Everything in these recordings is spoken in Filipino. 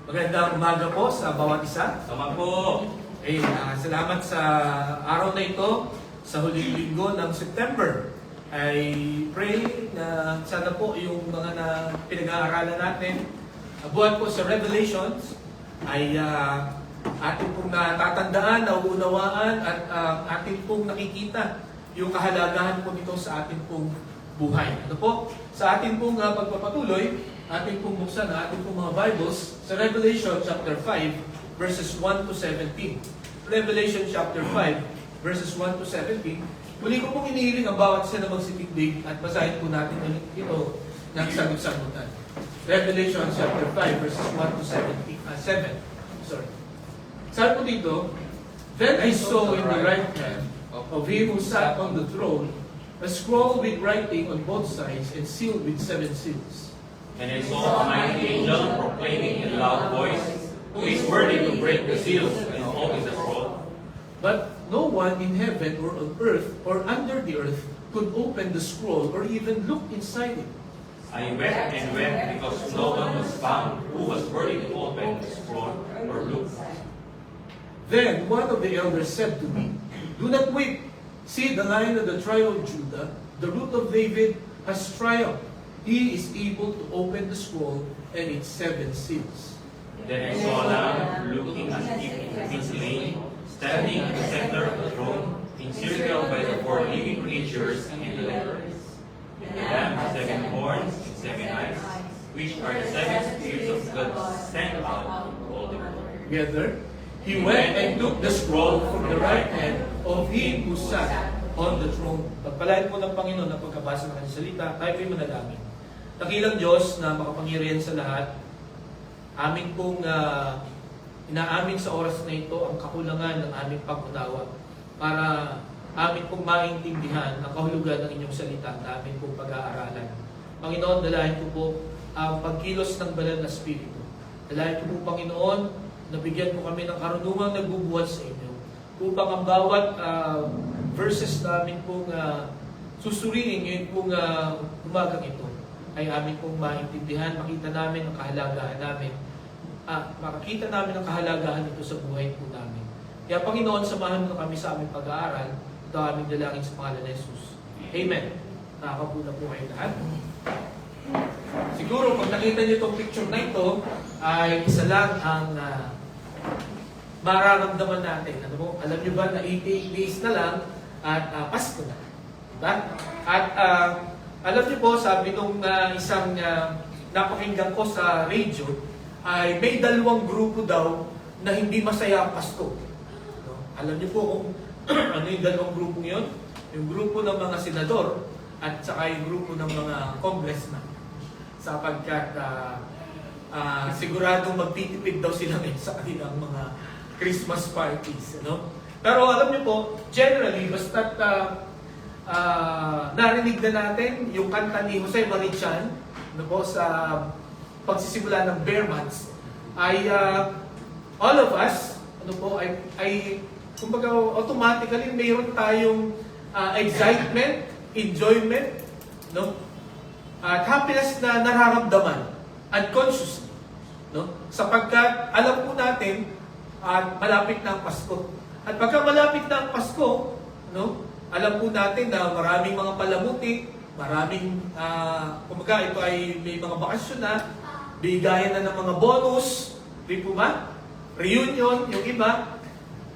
Magandang umaga po sa bawat isa. Tama po. Salamat sa araw na ito, sa huling linggo ng September. I pray na sana po yung mga pinag-aaralan natin, buhat po sa Revelations, ay ating pong natatandaan, nauunawaan, at ating pong nakikita yung kahalagahan po nito sa ating pong buhay. Ano po? Sa ating pong pagpapatuloy, ating pong buksan na ating pong mga Bibles sa Revelation chapter 5 verses 1 to 17. Revelation chapter 5 verses 1 to 17. Muli ko pong inihiling ang bawat isa na magsitigdig at basahin po natin ulit ito ng sagot-sagutan. Revelation chapter 5 verses 1 to 7. Sorry. Sabi po dito, Then I saw in the right hand of him who sat on the throne a scroll with writing on both sides and sealed with 7 seals. And I saw a mighty angel proclaiming in a loud voice, Who is worthy to break the seals and open the scroll? But no one in heaven or on earth or under the earth could open the scroll or even look inside it. I wept and wept because no one was found who was worthy to open the scroll or look. Then one of the elders said to me, Do not weep. See, the Lion of the tribe of Judah, the Root of David, has triumphed. He is able to open the scroll and its 7 seals. Then I saw a lamb looking as if it had been slain, standing in the center of the throne, encircled by the 4 living creatures and the Lamb. The lamb has 7 horns and 7 eyes, which are the 7 spirits of God sent out to all the world. Together, he went and took the scroll from the right hand of him who sat on the throne. Pagpalain po ng Panginoon na pagkabasa ng kanyang salita, tayo po'y manalangin. Dakilang Diyos na makapangyarihan sa lahat, amin pong inaamin sa oras na ito ang kakulangan ng aming pag-unawa para amin pong maintindihan ang kahulugan ng inyong salita at amin pong pag-aaralan. Panginoon, dalahin ko po ang pagkilos ng banal na Espiritu. Dalahin ko po, Panginoon, na bigyan mo kami ng karunungang nagbubuhat sa inyo upang ang bawat verses namin pong susuriin ngayon pong umagang ito ay amin pong maintindihan, makita namin ang kahalagahan namin. Makakita namin ang kahalagahan nito sa buhay po namin. Kaya Panginoon, samahan mo kami sa aming pag-aaral. Ito aming dalangin sa pangalan ni Jesus. Amen. Nakakaupo na po kayo lahat. Siguro, pag nakita niyo itong picture na ito, ay isa lang ang mararamdaman natin. Ano mo? Alam niyo ba na 88 days na lang at Pasko na. Diba? At alam niyo po, sabi nung isang napakinggan ko sa radio, ay may 2 grupo daw na hindi masaya ang Pasko. No? Alam niyo po kung ano yung 2 grupong yun? Yung grupo ng mga senador at saka yung grupo ng mga congressman. Sapagkat siguradong magtitipid daw sila sa kanilang mga Christmas parties. Ano? Pero alam niyo po, generally, basta't narinig na natin yung kanta ni Jose Marichan po, sa pagsisimula ng Bear Months, ay all of us ay kumbaga automatically mayroon tayong excitement, enjoyment, no? At happiness na nararamdaman unconsciously, no? Sapagkat alam po natin at malapit na ang Pasko. At pagka malapit na ang Pasko, no? Alam po natin na maraming mga palamuti, maraming, kumbaga ito ay may mga bakasyon na, bigayan na ng mga bonus, di po ba? Reunion, yung iba.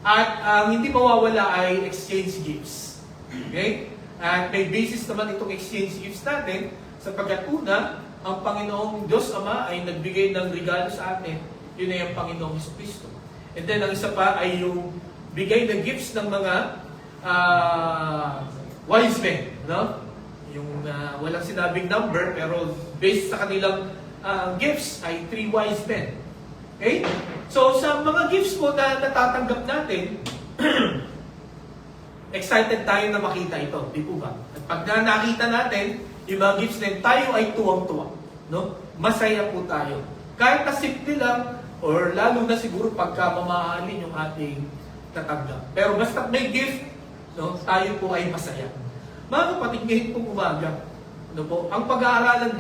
At ang hindi mawawala ay exchange gifts. Okay? At may basis naman itong exchange gifts natin, sapagkat una, ang Panginoong Diyos Ama ay nagbigay ng regalo sa atin, yun ay ang Panginoong Jesucristo. And then ang isa pa ay yung bigay ng gifts ng mga wise men, no? Yung walang sinabing number, pero based sa kanilang gifts ay 3 wise men. Okay? So sa mga gifts po na natatanggap natin, excited tayo na makita ito, di po ba? At pag nakita natin yung mga gifts na yun, tayo ay tuwang-tuwa, no? Masaya po tayo. Kahit na simple lang, or lalo na siguro pagka mamahalin yung ating tatanggap. Pero basta may gift, no, tayo po ay masaya. Mga kapatid, ngayon pong umaga, ano po, ang pag-aaralan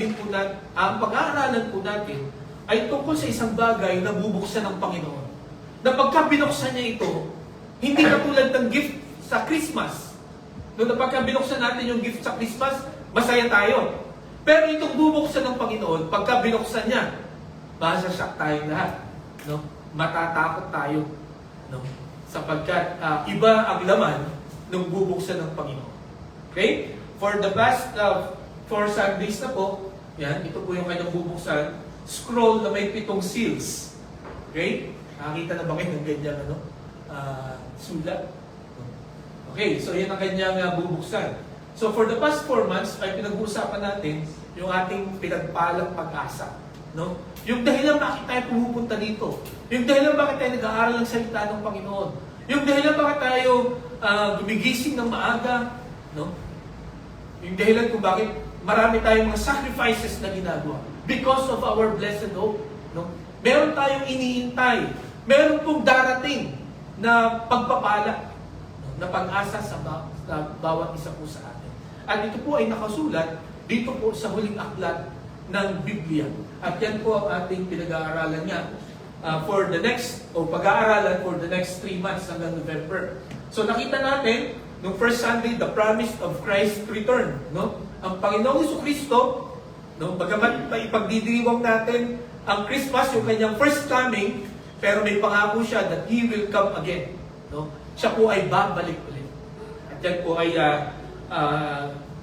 po natin ay tungkol sa isang bagay na bubuksan ng Panginoon. Na pagka binuksan niya ito, hindi katulad ng gift sa Christmas. No, na pagka binuksan natin yung gift sa Christmas, masaya tayo. Pero itong bubuksan ng Panginoon, pagka binuksan niya, masasyak tayong lahat. No? Matatakot tayo. No? Sapagkat iba ang laman ng bubuksan ng Panginoon. Okay? For the past 4 Sundays na po, yan, ito po yung kanyang bubuksan, scroll na may 7 seals. Okay? Nakakita na ba kayo ng ganyang sulat? Okay, so yan ang kanyang bubuksan. So for the past 4 months, ay pinag-uusapan natin yung ating pinagpalang pag-asa. No? Yung dahilan bakit tayo pumupunta dito. Yung dahilan bakit tayo nag-aaral ng salita ng Panginoon. Yung dahilan bakit tayo gumigising ng maaga. No? Yung dahilan kung bakit marami tayong mga sacrifices na ginagawa. Because of our blessed hope. No? Meron tayong iniintay. Meron pong darating na pagpapala. No? Na pag-asa sa bawat isa po sa atin. At ito po ay nakasulat dito po sa huling aklat ng Biblia. At yan po ang ating pinag-aaralan niya for the next, o pag-aaralan for the next 3 months hanggang November. So nakita natin, nung first Sunday, the promise of Christ's return. No? Ang Panginoong Jesucristo, no? Bagamat ipagdidiriwang natin ang Christmas, yung kanyang first coming, pero may pangako siya that He will come again. No? Siya po ay babalik ulit. At yan po ay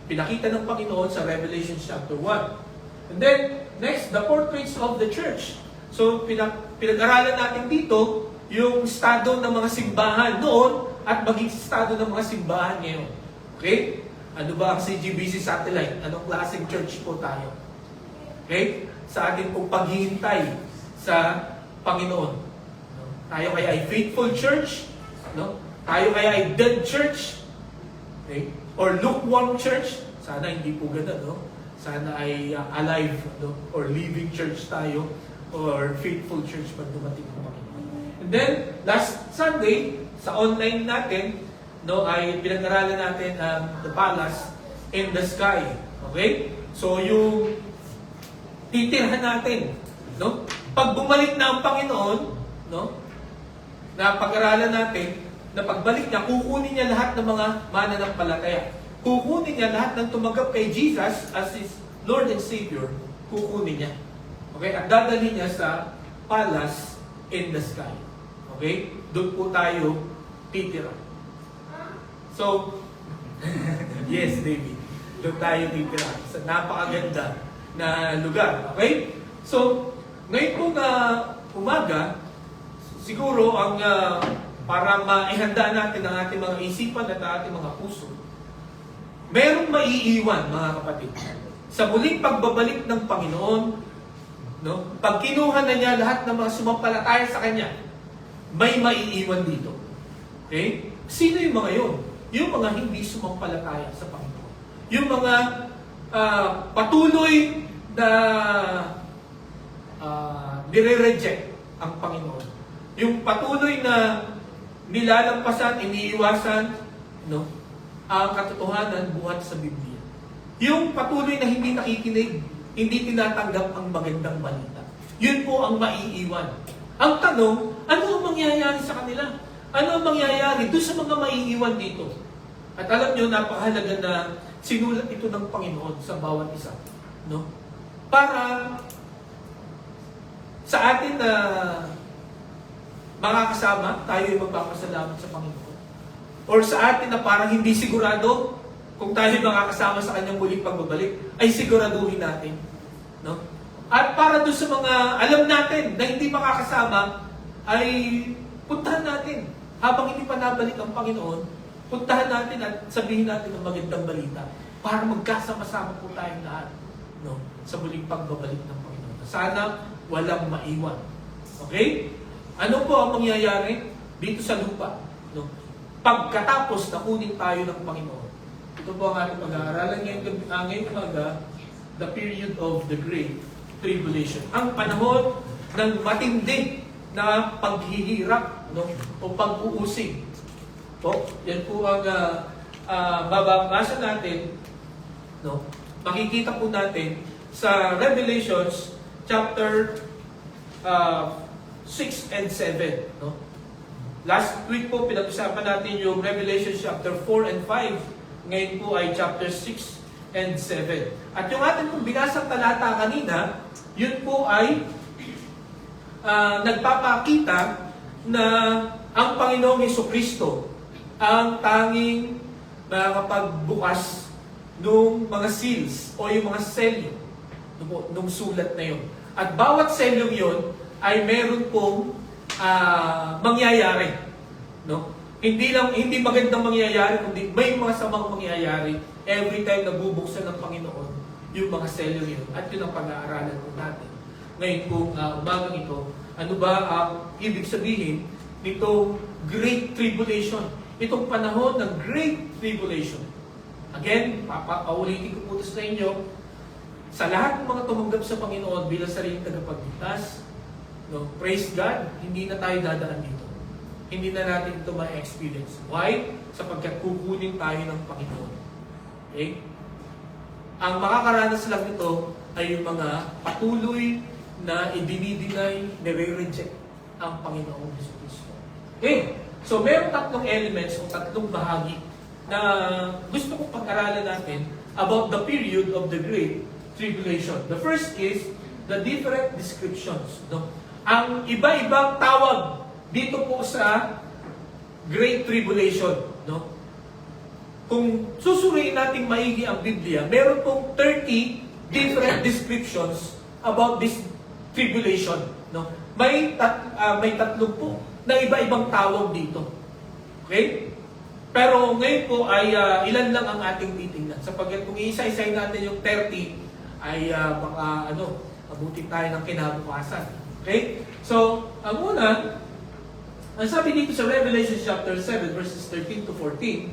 pinakita ng Panginoon sa Revelation chapter 1. And then, next, the portraits of the church. So, pinag-aralan natin dito yung estado ng mga simbahan noon at maging estado ng mga simbahan ngayon. Okay? Ano ba ang CGBC satellite? Anong klaseng church po tayo? Okay? Sa ating pong paghihintay sa Panginoon. No? Tayo kaya ay faithful church? No? Tayo kaya ay dead church? Okay? Or lukewarm church? Sana hindi po ganun, no? Sana ay alive, no? Or living church tayo, or faithful church pag dumating ang Panginoon. And then, last Sunday, sa online natin, no, ay pinag-aralan natin ang the palace in the sky. Okay? So, yung titirhan natin, no? Pag bumalik na ang Panginoon, no? Na pag-aralan natin, na pagbalik niya, kukunin niya lahat ng mga mananampalataya. Kukunin niya lahat ng tumanggap kay Jesus as His Lord and Savior, kukunin niya. Okay? At dadalhin niya sa palace in the sky. Okay? Doon po tayo titira. So, yes, David. Doon tayo titira. Sa napakaganda na lugar. Okay? So, ngayon po na umaga, siguro ang para maihanda natin ang ating mga isipan at ang ating mga puso, merong maiiwan, mga kapatid. Sa muling pagbabalik ng Panginoon, no, pag kinuha na niya lahat ng mga sumampalataya sa Kanya, may maiiwan dito. Okay? Sino yung mga yun? Yung mga hindi sumampalataya sa Panginoon. Yung mga patuloy na nire-reject ang Panginoon. Yung patuloy na nilalampasan, iniiwasan, no, ang katotohanan buhat sa Biblia. Yung patuloy na hindi nakikinig, hindi tinatanggap ang magandang balita. Yun po ang maiiwan. Ang tanong, ano ang mangyayari sa kanila? Ano ang mangyayari doon sa mga maiiwan dito? At alam nyo, napakahalaga na sinulat ito ng Panginoon sa bawat isa. No? Para sa atin na makakasama, tayo ay magpapasalamat sa Panginoon. Or sa atin na parang hindi sigurado kung tayo makakasama sa kanyang muling pagbabalik, ay siguraduhin natin. No? At para doon sa mga alam natin na hindi makakasama, ay puntahan natin. Habang hindi pa nabalik ang Panginoon, puntahan natin at sabihin natin ang magandang balita para magkasama-sama po tayong lahat, no, sa muling pagbabalik ng Panginoon. Sana walang maiwan. Okay? Ano po ang mangyayari dito sa lupa? No? Pagkatapos na kunin tayo ng Panginoon. Ito po ang ating pag-aaralan ngayong umaga, the period of the Great Tribulation. Ang panahon ng matindi na paghihirap, no, o pag-uusig. Po, yan po ang babasa natin, no, makikita po natin sa Revelations chapter 6 and 7. No? Last week po, pinag-usapan natin yung Revelation chapter 4 and 5. Ngayon po ay chapter 6 and 7. At yung ating pong binasang talata kanina, yun po ay nagpapakita na ang Panginoong Hesukristo ang tanging nakakapagbukas ng mga seals o yung mga selyo nung sulat na yun. At bawat selyong yun ay meron pong mangyayari. No? Hindi magandang mangyayari, kundi may mga samang mangyayari every time na bubuksan ng Panginoon yung mga selyong yun. At yun ang pag-aaralan po natin. Ngayon kung umagang ito, ano ba ang ibig sabihin nitong Great Tribulation? Itong panahon ng Great Tribulation. Again, paulitin ko po ito sa inyo, sa lahat ng mga tumanggap sa Panginoon bilang sariling tagapagligtas, no, praise God, hindi na tayo dadaan dito. Hindi na natin ito ma-experience. Why? Sapagkat kukunin tayo ng Panginoon. Okay? Ang makakaranas lang nito ay yung mga patuloy na idinidinay, nire-reject ang Panginoong Jesucristo. Okay? So, meron tatlong elements o tatlong bahagi na gusto kong pag-aralan natin about the period of the Great Tribulation. The first is the different descriptions. No? Ang iba-ibang tawag dito po sa Great Tribulation. No? Kung susuriin natin maigi ang Biblia, meron pong 30 different descriptions about this tribulation. No? May tatlo po na iba-ibang tawag dito. Okay? Pero ngayon po ay ilan lang ang ating titingnan. Sapagkat kung isa-isay natin yung 30, ay baka abutin tayo ng kinabukasan. Okay? So, ang una, ang sabi dito sa Revelation chapter 7, verses 13 to 14,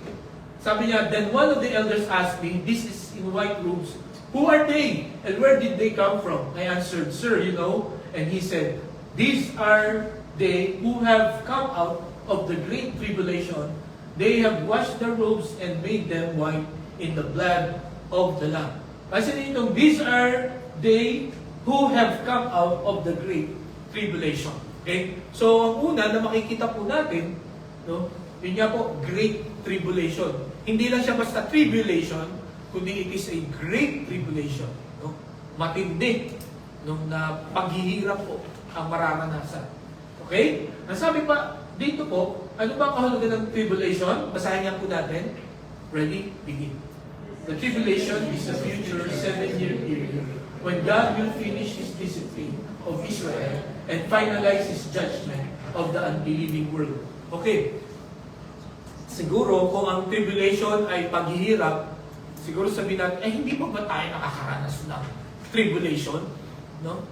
sabi niya, "Then one of the elders asked me, this is in white robes, who are they and where did they come from? I answered, Sir, you know. And he said, these are they who have come out of the great tribulation. They have washed their robes and made them white in the blood of the Lamb." Kasi dito, these are they who have come out of the great tribulation. Okay? So, ang una na makikita po natin, no, yun nga po, great tribulation. Hindi lang siya basta tribulation, kundi it is a great tribulation. No? Matindi, no, na paghihirap po ang mararanasan. Okay? Nasabi pa dito po, ano ba ang kahulugan ng tribulation? Basahin nga po natin. Ready? Begin. The tribulation is the future 7-year period when God will finish His discipline of Israel and finalize His judgment of the unbelieving world. Okay. Siguro kung ang tribulation ay paghihirap, siguro sabihin natin, hindi pa ba tayo nakakaranas ng tribulation? No?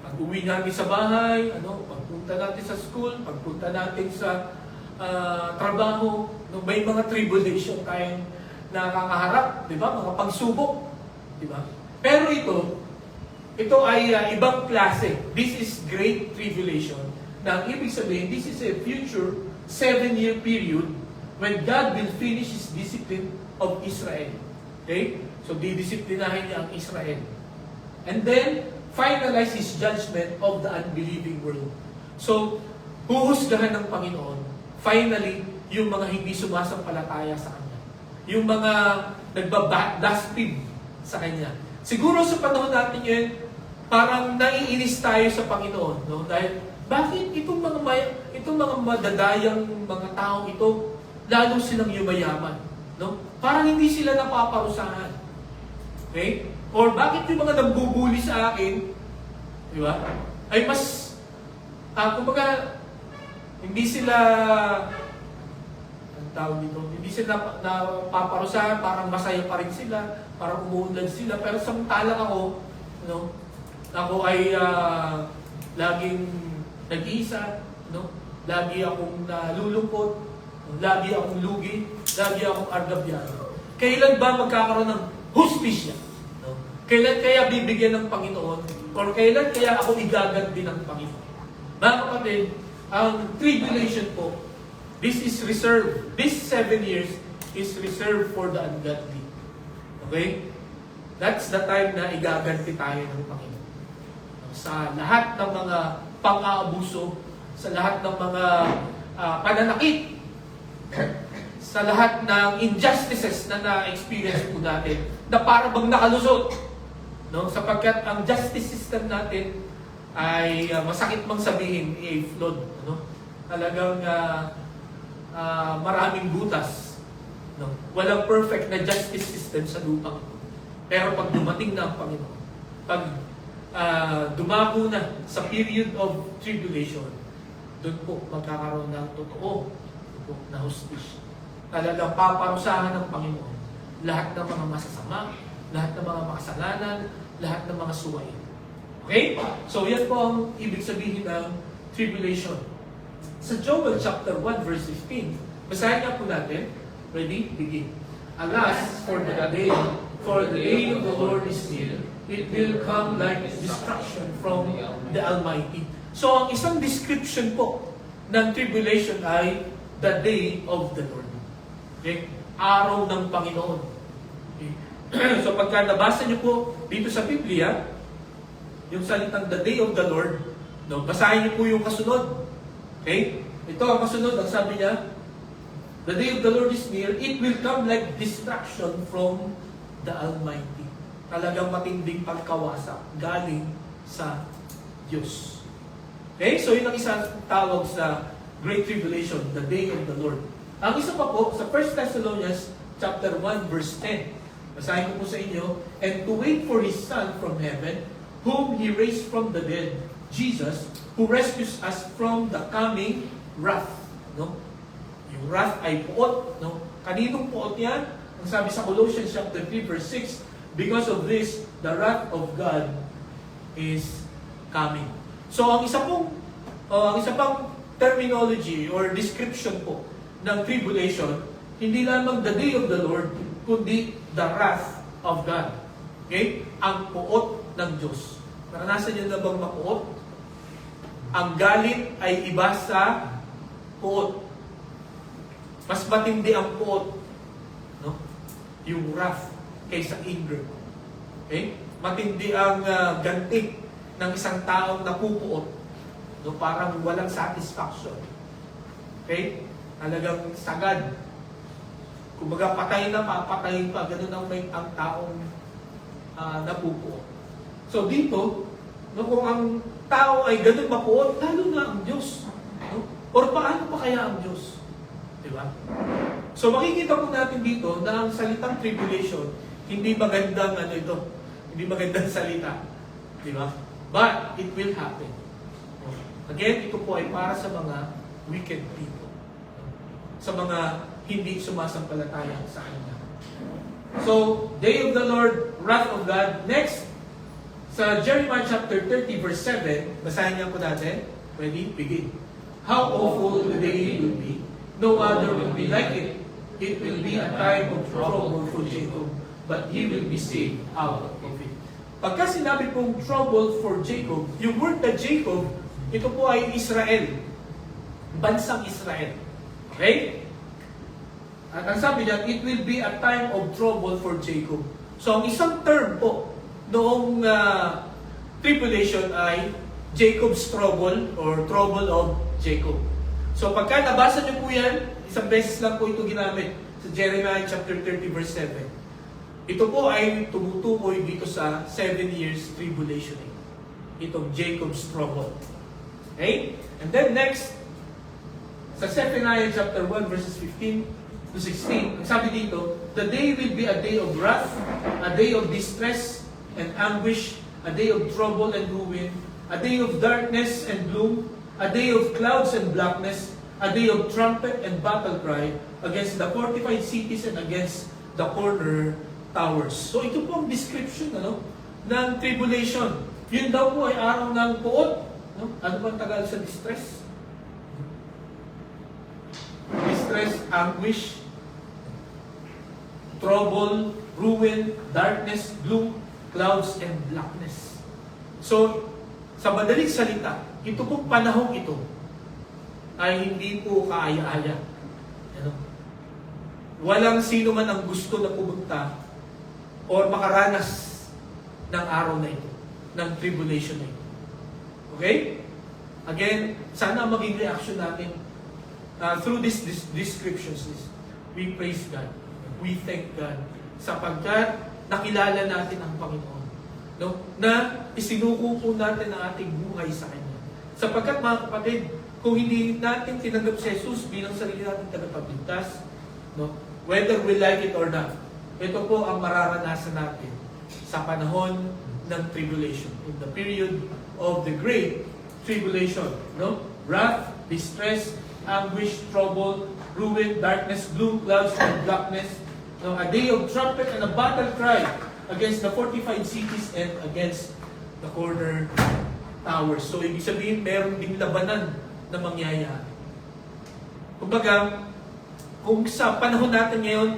Pag-uwi natin sa bahay, pagpunta natin sa school, pagpunta natin sa trabaho, no, may mga tribulation tayong nakakaharap, di ba? Mga pagsubok, di ba? Pero ito ay ibang klase. This is great tribulation. Na ang ibig sabihin, this is a future 7-year period when God will finish His discipline of Israel. Okay? So, didisiplinahin niya ang Israel. And then, finalize His judgment of the unbelieving world. So, huhusgahan ng Panginoon, finally, yung mga hindi sumasampalataya sa Kanya. Yung mga nagbablaspheme sa Kanya. Siguro sa panahon natin yun, parang naiinis tayo sa Panginoon. No? Dahil, bakit itong mga madadayang mga taong ito, lalo silang yumayaman? No? Parang hindi sila napaparusahan. Okay? Or bakit yung mga nambubuli sa akin, di ba? Ay mas, kumbaga, hindi sila, ang tawag dito, hindi sila napaparusahan, parang masaya pa rin sila, parang umuunlad sila, pero samantalang ako ay laging nag-iisa, lagi akong nalulungkot, lagi akong lugi, lagi akong argabyado. Kailan ba magkakaroon ng hustisya? Kailan kaya bibigyan ng Panginoon? Or kailan kaya ako igaganti ng Panginoon? Mga kapatid, ang tribulation po, this is reserved. This 7 years is reserved for the ungodly. Okay? That's the time na igaganti tayo ng Panginoon. sa lahat ng mga pang-aabuso, sa lahat ng mga pananakit, sa lahat ng injustices na na-experience po natin, na para bang nakalusot. No? Sapagkat ang justice system natin ay masakit mang sabihin, flawed. No? Talagang maraming butas. No? Walang perfect na justice system sa lupang ito. Pero pag dumating na ang Panginoon, pag dumako na sa period of tribulation, doon po magkakaroon ng totoo na hustisya. Talagang paparusahan ng Panginoon lahat ng mga masasama, lahat ng mga makasalanan, lahat ng mga suwain. Okay? So yan po ang ibig sabihin ng tribulation. Sa Joel chapter 1 verse 15, basahin nga po natin. Ready? Begin. Alas, for the day of the Lord is near. It will come like destruction from the Almighty. So ang isang description po ng tribulation ay the day of the Lord. Okay? Araw ng Panginoon. Okay? So pagka nabasa niyo po dito sa Biblia, yung salitang the day of the Lord, no, basahin niyo po yung kasunod. Okay? Ito ang kasunod, ang sabi niya, the day of the Lord is near, it will come like destruction from the Almighty. Talagang matinding pagkawasak galing sa Diyos. Okay? So yun ang isang tawag sa Great Tribulation, the day of the Lord. Ang isa pa po, sa 1 Thessalonians chapter 1 verse 10, basahin ko po sa inyo, and to wait for His Son from heaven, whom He raised from the dead, Jesus, who rescues us from the coming wrath. No? Yung wrath ay puot. No? Kaninong puot yan? Ang sabi sa Colossians chapter 3 verse 6, because of this, the wrath of God is coming. So ang isa pang terminology or description po ng tribulation, hindi lamang the day of the Lord, kundi the wrath of God. Okay? Ang puot ng Diyos. Naranasan niyo na bang mapuot? Ang galit ay iba sa puot. Mas matindi ang puot, no? Yung wrath kaysa anger. Okay? Matindi ang ganti ng isang taong napupuot. No? Parang walang satisfaction. Okay? Talagang sagad. Kumbaga patay na papatayin pa. Ganun ang taong napupuot. So dito, no, kung ang tao ay ganun mapuot, lalo na ang Diyos. No? Or paano pa kaya ang Diyos? Diba? So makikita po natin dito na ang salitang tribulation, hindi magandang hindi magandang salita. Diba? But it will happen. Again, ito po ay para sa mga wicked people. Sa mga hindi sumasampalataya sa Kanya. So, day of the Lord, wrath of God. Next, sa Jeremiah chapter 30 verse 7, basahin niyo po natin. Ready? Begin. How awful the day will be. No other will be like it. It will be a time of trouble for Jacob, but he will be saved out of it. Pagka sinabi pong trouble for Jacob, yung word na Jacob, ito po ay Israel. Bansang Israel. Okay? At ang sabi niya, it will be a time of trouble for Jacob. So ang isang term po noong tribulation ay Jacob's trouble or trouble of Jacob. So pagka nabasa niyo po yan, isang beses lang po ito ginamit sa Jeremiah chapter 30 verse 7. Ito po ay tumutukoy dito sa 7 years tribulation. Itong Jacob's trouble. Okay? And then next, sa Zephaniah chapter 1 verses 15 to 16, sabi dito, the day will be a day of wrath, a day of distress and anguish, a day of trouble and ruin, a day of darkness and gloom, a day of clouds and blackness, a day of trumpet and battle cry against the fortified cities and against the corner towers. So ito po ang description ng tribulation. Yun daw po ay araw ng puot. No? Ano bang tagal sa distress? Distress, anguish, trouble, ruin, darkness, gloom, clouds, and blackness. So, sa madaling salita, ito pong panahong ito ay hindi po kaaya-aya. Walang sino man ang gusto na pumunta or makaranas ng araw na ito, ng tribulation na ito. Okay? Again, sana ang maging reaction natin through these descriptions is we praise God. We thank God sapagkat nakilala natin ang Panginoon. No? Na isinuko po natin ang ating buhay sa Kanya. Sapagkat mga kapatid, kung hindi natin tinanggap si Jesus bilang sarili natin tagapagligtas, no? Whether we like it or not, ito po ang mararanasan natin sa panahon ng tribulation, in the period of the great tribulation. No? Wrath, distress, anguish, trouble, ruin, darkness, gloom, clouds, and blackness. No? A day of trumpet and a battle cry against the fortified cities and against the corner towers. So, ibig sabihin, meron ding labanan na mangyayari. Kumbaga, kung sa panahon natin ngayon,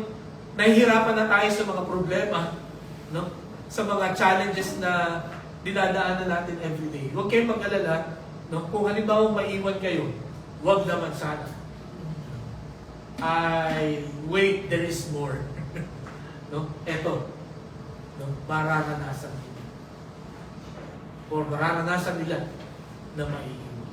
nahihirapan na tayo sa mga problema, no? Sa mga challenges na dinadaanan natin everyday. Huwag kayong mag-alala, no? Kung halimbawa maiwan kayo, huwag naman sana. Wait, there is more. No? Eto, no? Mararanasan nila. Or mararanasan nila na maiiwan.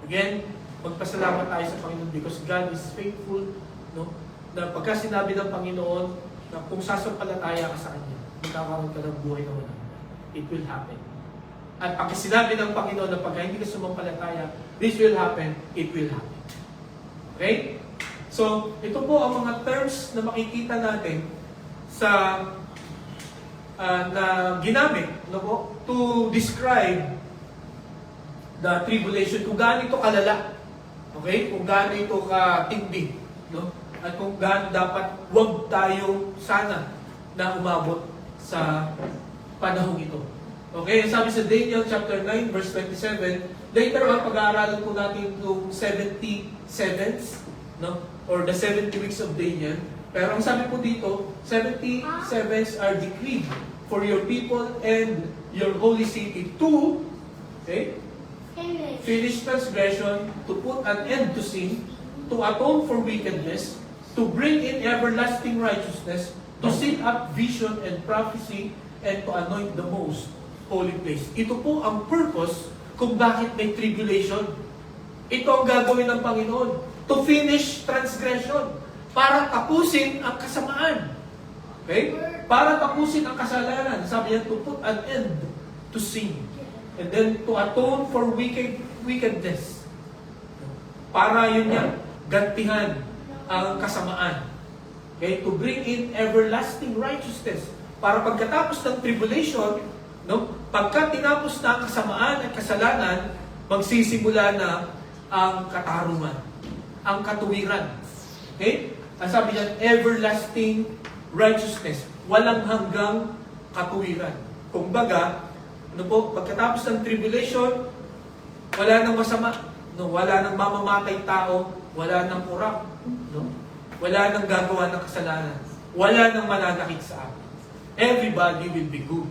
Again, magpasalamat tayo sa Panginoon because God is faithful, no? Na pagka sinabi ng Panginoon na kung sasampalataya ka sa Kanya, magkakaroon ka ng buhay na walang hanggan. It will happen. At pag sinabi ng Panginoon na pagka hindi ka sumampalataya, this will happen, it will happen. Okay? So, ito po ang mga terms na makikita natin sa na ginamit, no po, to describe the tribulation, kung gaano ito kalala. Okay? Kung gaano ito katindi. No? At kung gaano dapat wag tayo sana na umabot sa panahong ito. Okay? Sabi sa Daniel chapter 9 verse 27, later on pag-aaralan po natin itong 77s, no? Or the 70 weeks of Daniel. Pero ang sabi po dito, 77s are decreed for your people and your holy city to, okay? Finish transgression, to put an end to sin, to atone for wickedness, to bring in everlasting righteousness, to seal up vision and prophecy, and to anoint the most holy place. Ito po ang purpose kung bakit may tribulation. Ito ang gagawin ng Panginoon. To finish transgression. Para tapusin ang kasamaan. Okay? Para tapusin ang kasalanan. Sabi niya, to put an end to sin. And then to atone for wickedness. Para yun yan, gantihan ang kasamaan. Okay? To bring in everlasting righteousness. Para pagkatapos ng tribulation, no, pagka tinapos na ang kasamaan at kasalanan, magsisimula na ang katarungan, ang katuwiran. Okay? Ang sabi niyan, everlasting righteousness. Walang hanggang katuwiran. Kumbaga, ano po, pagkatapos ng tribulation, wala nang masama, no? Wala nang mamamatay tao, wala nang urak, no? Wala nang gagawa ng kasalanan, wala nang mananakit sa atin. Everybody will be good.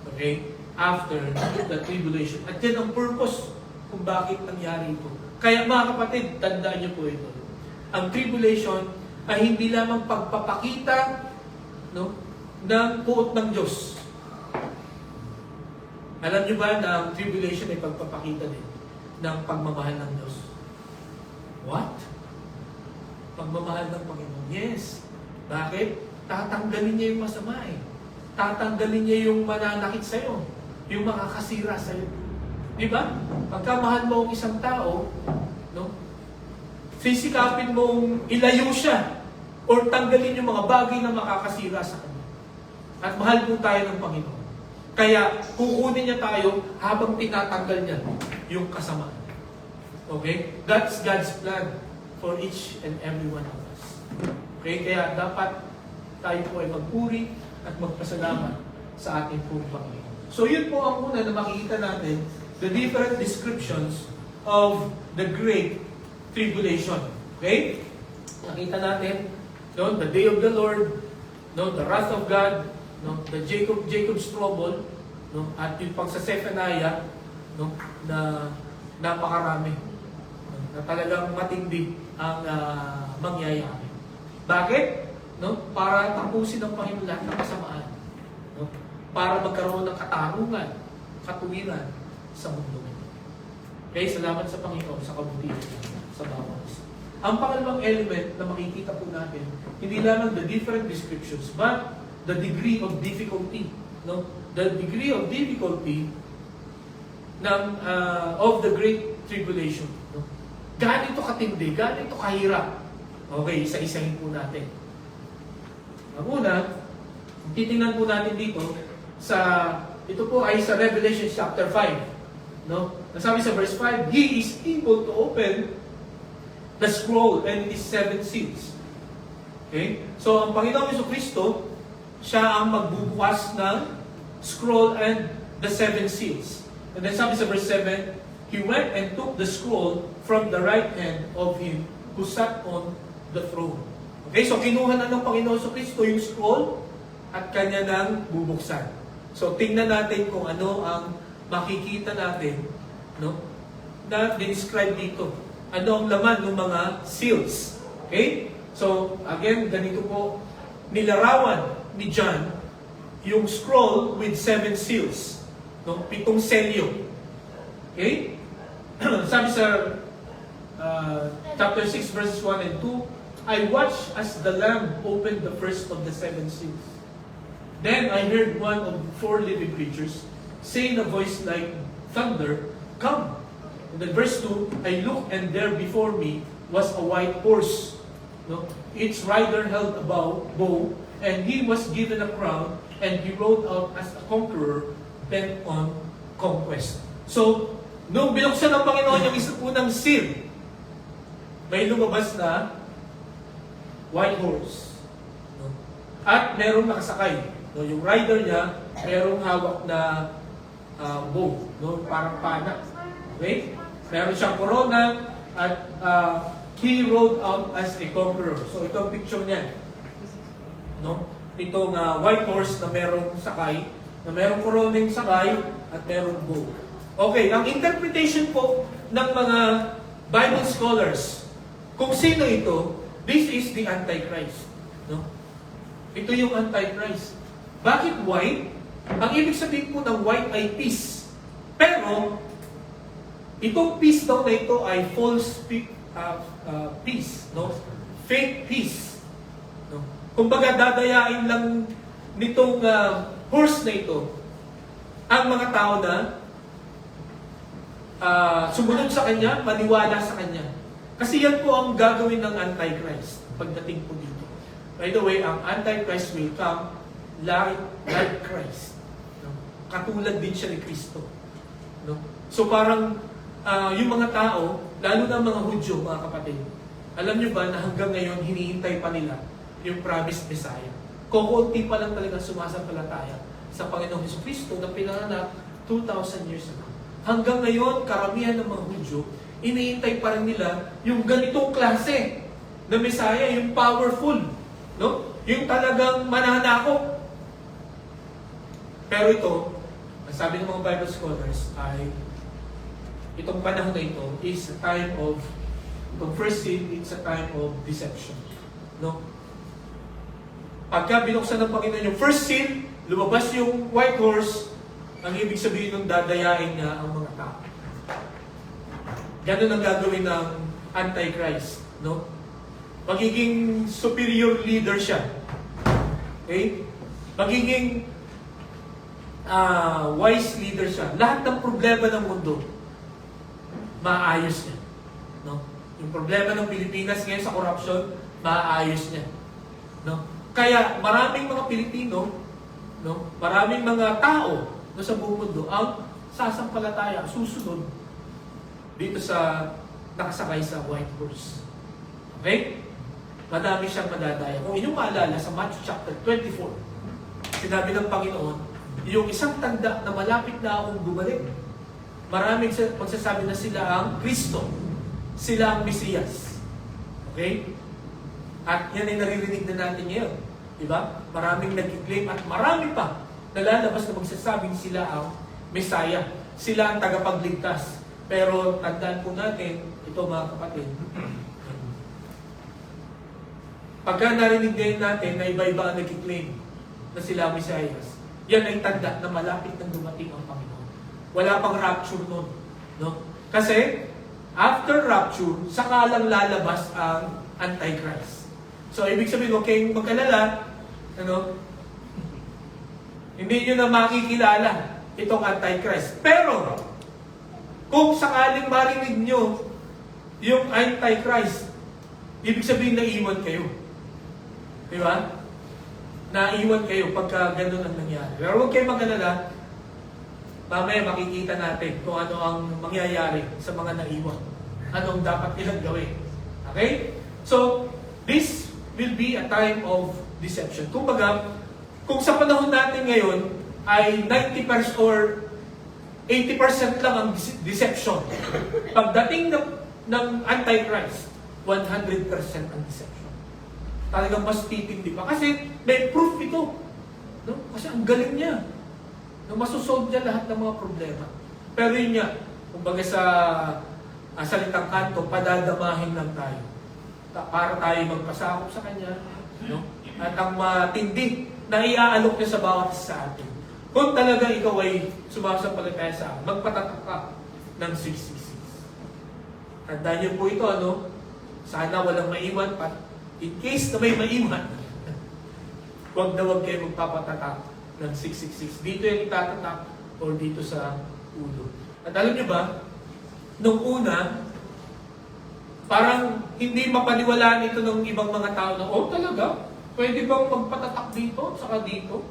Okay? After the tribulation. At yan ang purpose kung bakit nangyari ito. Kaya mga kapatid, tandaan niyo po ito. Ang tribulation ay hindi lamang pagpapakita, no, ng puot ng Diyos. Alam niyo ba na ang tribulation ay pagpapakita din ng pagmamahal ng Diyos? What? Pagmamahal ng Panginoon? Yes. Bakit? Tatanggalin niya yung masama eh. Tatanggalin niya yung mananakit sa'yo. Yung makakasira sa'yo. Di ba? Pagka mahal mo ang isang tao, no? Sisikapin mong ilayo siya or tanggalin yung mga bagay na makakasira sa kanya. At mahal po tayo ng Panginoon. Kaya kukunin niya tayo habang tinatanggal niya yung kasamaan. Okay? That's God's plan for each and every one of us. Okay? Kaya dapat tayo po ay magpuri at magpasalamat sa ating pong Panginoon. So yun po ang una na makikita natin, the different descriptions of the great tribulation. Okay? Nakita natin, no, the day of the Lord, no, the wrath of God, no, the Jacob's trouble, no, at yung pag sa Zephaniah, no, na napakarami, no, na talagang matindi ang mangyayari. Bakit? No? Para tapusin ng Panginoon lahat ng kasamaan. No? Para magkaroon ng katarungan, katuwiran, sa mundo ito. Okay, salamat sa Panginoon sa kabutihan niya sa bawat isa. Ang pangalawang element na makikita po natin, hindi lamang the different descriptions, but the degree of difficulty. No? The degree of difficulty of the Great Tribulation. No? Gaano ito katindi, gaano ito kahirap. Okay, isa-isahin po natin. Ang una, titingnan po natin dito, ito po ay sa Revelation chapter 5. No? Nasabi sa verse 5, He is able to open the scroll and its 7 seals. Okay? So, ang Panginoong Jesucristo, siya ang magbubukas ng scroll and the 7 seals. And then sabi sa verse 7, He went and took the scroll from the right hand of Him who sat on the throne. Okay? So, kinuha na ng Panginoong Jesucristo yung scroll at kanya nang bubuksan. So, tingnan natin kung ano ang makikita natin, no, na describe dito. Ano ang laman ng mga seals. Okay? So, again, ganito po, nilarawan ni John yung scroll with 7 seals. No? 7 selyo. Okay? Sabi sa chapter 6, verses 1 and 2, I watched as the Lamb opened the first of the 7 seals. Then I heard one of the 4 living creatures say in a voice like thunder, Come! And then verse 2, I looked and there before me was a white horse. No? Its rider held a bow, and he was given a crown, and he rode out as a conqueror bent on conquest. So, nung binuksan ng Panginoon yung isa po ng seal, may lumabas na white horse. No? At merong nakasakay. No? Yung rider niya, merong hawak na bow. No? Parang pana. Okay? Meron siyang corona at he rode out as a conqueror. So ito ang picture niya. No? Itong white horse na merong sakay, na merong koroneng sakay at merong bow. Okay, ang interpretation po ng mga Bible scholars, kung sino ito, this is the Antichrist. No? Ito yung Antichrist. Bakit white? Ang ibig sabihin po ng white ay peace. Pero, itong peace daw na ito ay false peace, no? Fake peace. No? Kumbaga dadayain lang nitong horse na ito ang mga tao na sumunod sa kanya, maniwala sa kanya. Kasi yan po ang gagawin ng Antichrist pagdating po dito. By the way, ang Antichrist will come like Christ. No? Katulad din siya ni Kristo. No? So parang yung mga tao, lalo na mga Hudyo, mga kapatid, alam nyo ba na hanggang ngayon hinihintay pa nila yung promised Messiah? Kukunti pa lang talaga sumasampalataya sa Panginoong Jesucristo na pinanganak 2,000 years ago. Hanggang ngayon, karamihan ng mga Hudyo, hinihintay pa rin nila yung ganitong klase na Messiah, yung powerful, no? Yung talagang mananakop. Pero ito, ang sabi ng mga Bible scholars ay itong panahon na ito is a time of, itong first sin, it's a time of deception. No? Pagka binuksan ng Panginoon yung first sin, lumabas yung white horse, ang ibig sabihin ng dadayain niya ang mga tao. Ganun ang gagawin ng Antichrist. No? Magiging superior leader siya. Okay? Magiging wise leader siya. Lahat ng problema ng mundo, maayos niya. No? Yung problema ng Pilipinas ngayon sa corruption, maayos niya. No? Kaya maraming mga Pilipino, no? Maraming mga tao no, sa buong mundo ang sasampalataya, susunod dito sa nakasakay sa white horse. Okay? Madami siyang madadaya. Kung inyong maalala sa Matthew chapter 24, sinabi ng Panginoon, yung isang tanda na malapit na akong bumalik. Maraming magsasabi na sila ang Kristo. Sila ang Mesiyas. Okay? At yan ay naririnig na natin ngayon. Diba? Maraming nag-claim at marami pa nalalabas na magsasabing sila ang Messiah. Sila ang tagapagligtas. Pero tandaan po natin, ito mga kapatid, pagka narinig ngayon natin na iba-iba ang nag-claim na sila ang Messiah, yan ay tanda na malapit nang dumating ang Panginoon. Wala pang rapture nun. No? Kasi, after rapture, saka lang lalabas ang Antichrist. So, ibig sabihin, huwag kayong mag-alala, ano? Hindi nyo na makikilala itong Antichrist. Pero, kung sakaling marinig nyo yung Antichrist, ibig sabihin naiwan kayo. Di ba? Naiwan kayo pagka ganun ang nangyari. Pero huwag kayong mag-alala, mamaya makikita natin kung ano ang mangyayari sa mga naiwan. Anong dapat nilang gawin. Okay? So, this will be a time of deception. Kumbaga, kung sa panahon natin ngayon ay 90% or 80% lang ang deception. Pagdating ng Antichrist, 100% ang deception. Talagang mas titindi pa. Kasi may proof ito. No? Kasi ang galing niya. No, masosolve niya lahat ng mga problema. Pero yun nga, kumbaga sa salitang kanto, padadamahin lang tayo. Para tayo magpasakop sa Kanya. No? At ang matindi na iaalok niya sa bawat isa sa atin. Kung talaga ikaw ay sumasampalataya sa akin, magpatatak ka ng 666. Tandaan niyo po ito, ano? Sana walang maiwan. In case na may maiwan, huwag na huwag kayo magpapatatak ng 666. Dito yung itatatak o dito sa ulo. At alam niyo ba, nung una, parang hindi mapaniwalaan ito ng ibang mga tao na, oh talaga? Pwede bang magpatatak dito, saka dito?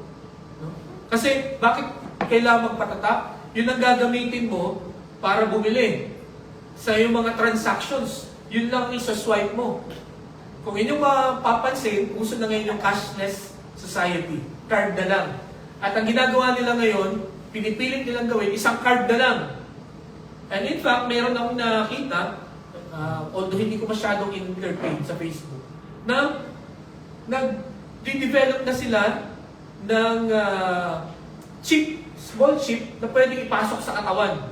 No? Kasi, bakit kailangan magpatatak? Yun ang gagamitin mo para bumili. Sa iyong mga transactions, yun lang isa-swipe mo. Kung inyong mapapansin, uso na ngayon yung cashless society. Card na lang. At ang ginagawa nila ngayon, pinipilit nilang gawin, isang card na lang. And in fact, mayroon akong nakita, although hindi ko masyadong entertain sa Facebook, na nag-develop na sila ng chip, small chip, na pwedeng ipasok sa katawan.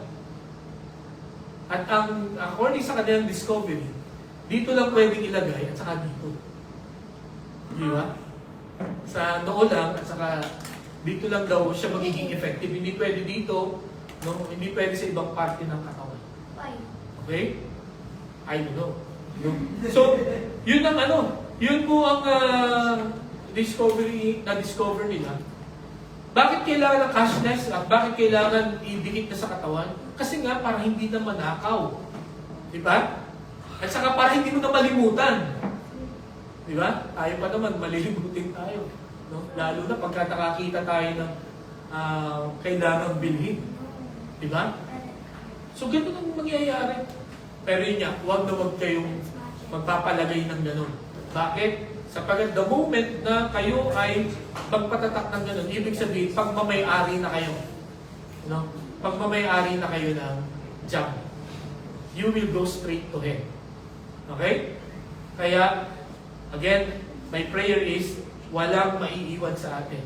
At ang according sa kanilang discovery, dito lang pwedeng ilagay at saka dito. Di ba? Sa noo lang at saka dito lang daw siya magiging effective. Hindi pwede dito, no? Hindi pwede sa ibang parte ng katawan. Okay? I don't know. So, yun ang yun po ang na-discover nila. Bakit kailangan ng cashless? Bakit kailangan idikit na sa katawan? Kasi nga, para hindi na manakaw. Di ba? At saka para hindi mo na malimutan. Di ba? Tayo pa naman, malilimutin tayo. No? Lalo na pagka nakakita tayo ng kailangang bilhin. Di ba? So, ganun ang mangyayari. Pero yun nga, huwag na huwag kayong magpapalagay ng ganun. Bakit? Sapagkat the moment na kayo ay magpatatak ng ganun, ibig sabihin, pagmamay-ari na kayo. No? Pagmamay-ari na kayo ng job. You will go straight to hell. Okay? Kaya, again, my prayer is, walang maiiwan sa atin.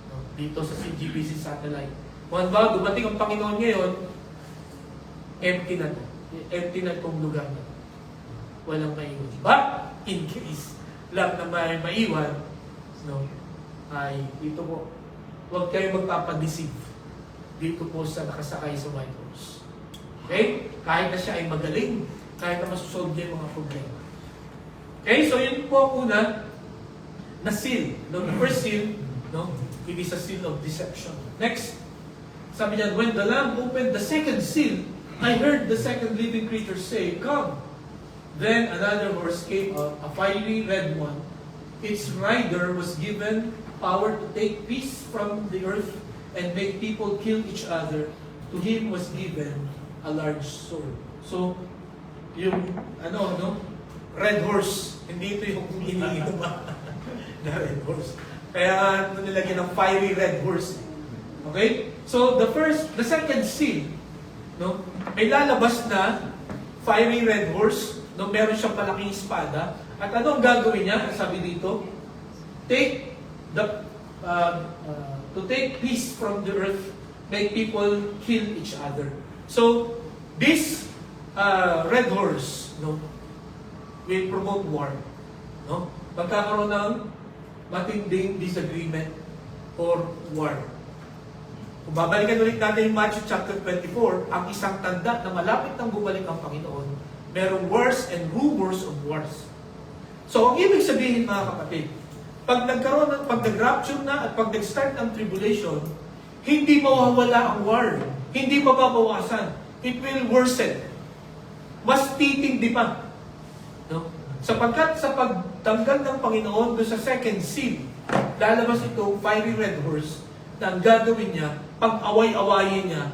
No? Dito sa CGBC satellite. Kung ba, dumating ang Panginoon ngayon, empty na to. Empty na itong lugar na to. Walang maiiwan. But, in case, lang na may maiwan, no, ay dito po, huwag kayo magpapadeceive dito po sa nakasakay sa White Horse. Okay? Kahit na siya ay magaling, kahit na masusolve niya yung mga problema. Okay? So yun po ang una na seal. No? The first seal, no, it is a seal of deception. Next, sabi niya, when the Lamb opened the second seal, I heard the second living creature say, "Come." Then another horse came out, a fiery red one. Its rider was given power to take peace from the earth and make people kill each other. To him was given a large sword. So, yung red horse, hindi ito yung iniinom na red horse. Kaya nilagyan ng fiery red horse. Okay? So, the second seal, no? May lalabas na fiery red horse. No, meron siyang malaking espada. At ano ang gagawin niya? Sabi dito, to take peace from the earth, make people kill each other. So, this red horse, no, will promote war. No? Magkakaroon ng matinding disagreement or war. Kung babalikan ulit natin yung Matthew chapter 24, ang isang tanda na malapit nang bumalik ang Panginoon, merong wars and rumors of wars. So, ang ibig sabihin mga kapatid, pag nag-rapture na at pag nag-start ang tribulation, hindi mawawala ang war. Hindi mababawasan. It will worsen. Mas titindi pa. No? Sapagkat sa pagtanggal ng Panginoon doon sa second seal, lalabas itong fiery red horse na ang gagawin niya, pag-away-awayin niya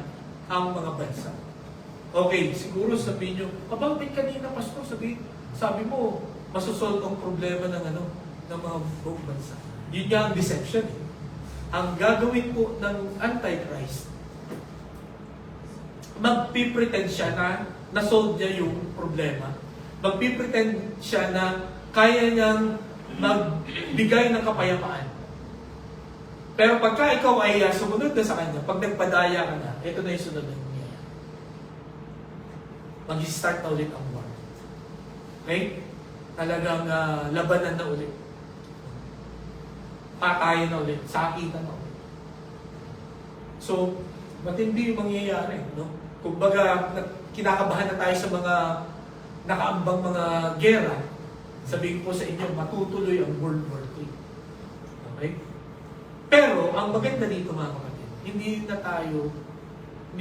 ang mga bansa. Okay, siguro sabihin nyo, bakit kanina, Pastor, sabi mo, masosolve ang problema ng mga buong bansa. Yun nga ang deception. Ang gagawin po ng Antichrist, magpipretend siya na nasolve niya yung problema. Magpipretend siya na kaya niyang magbigay ng kapayapaan. Pero pagka ikaw ay sumunod na sa kanya, pag nagpadaya ka na, ito na yung sunod na nangyayari. Mag-start na ulit ang war. Okay? Talagang labanan na ulit. Patayan na ulit. Sakitan na ulit. So, matindi yung mangyayari. No? Kung baga, kinakabahan na tayo sa mga nakaambang mga gera, sabihin ko sa inyo, matutuloy ang World War III. Okay? Pero, ang maganda dito mga kapatid, hindi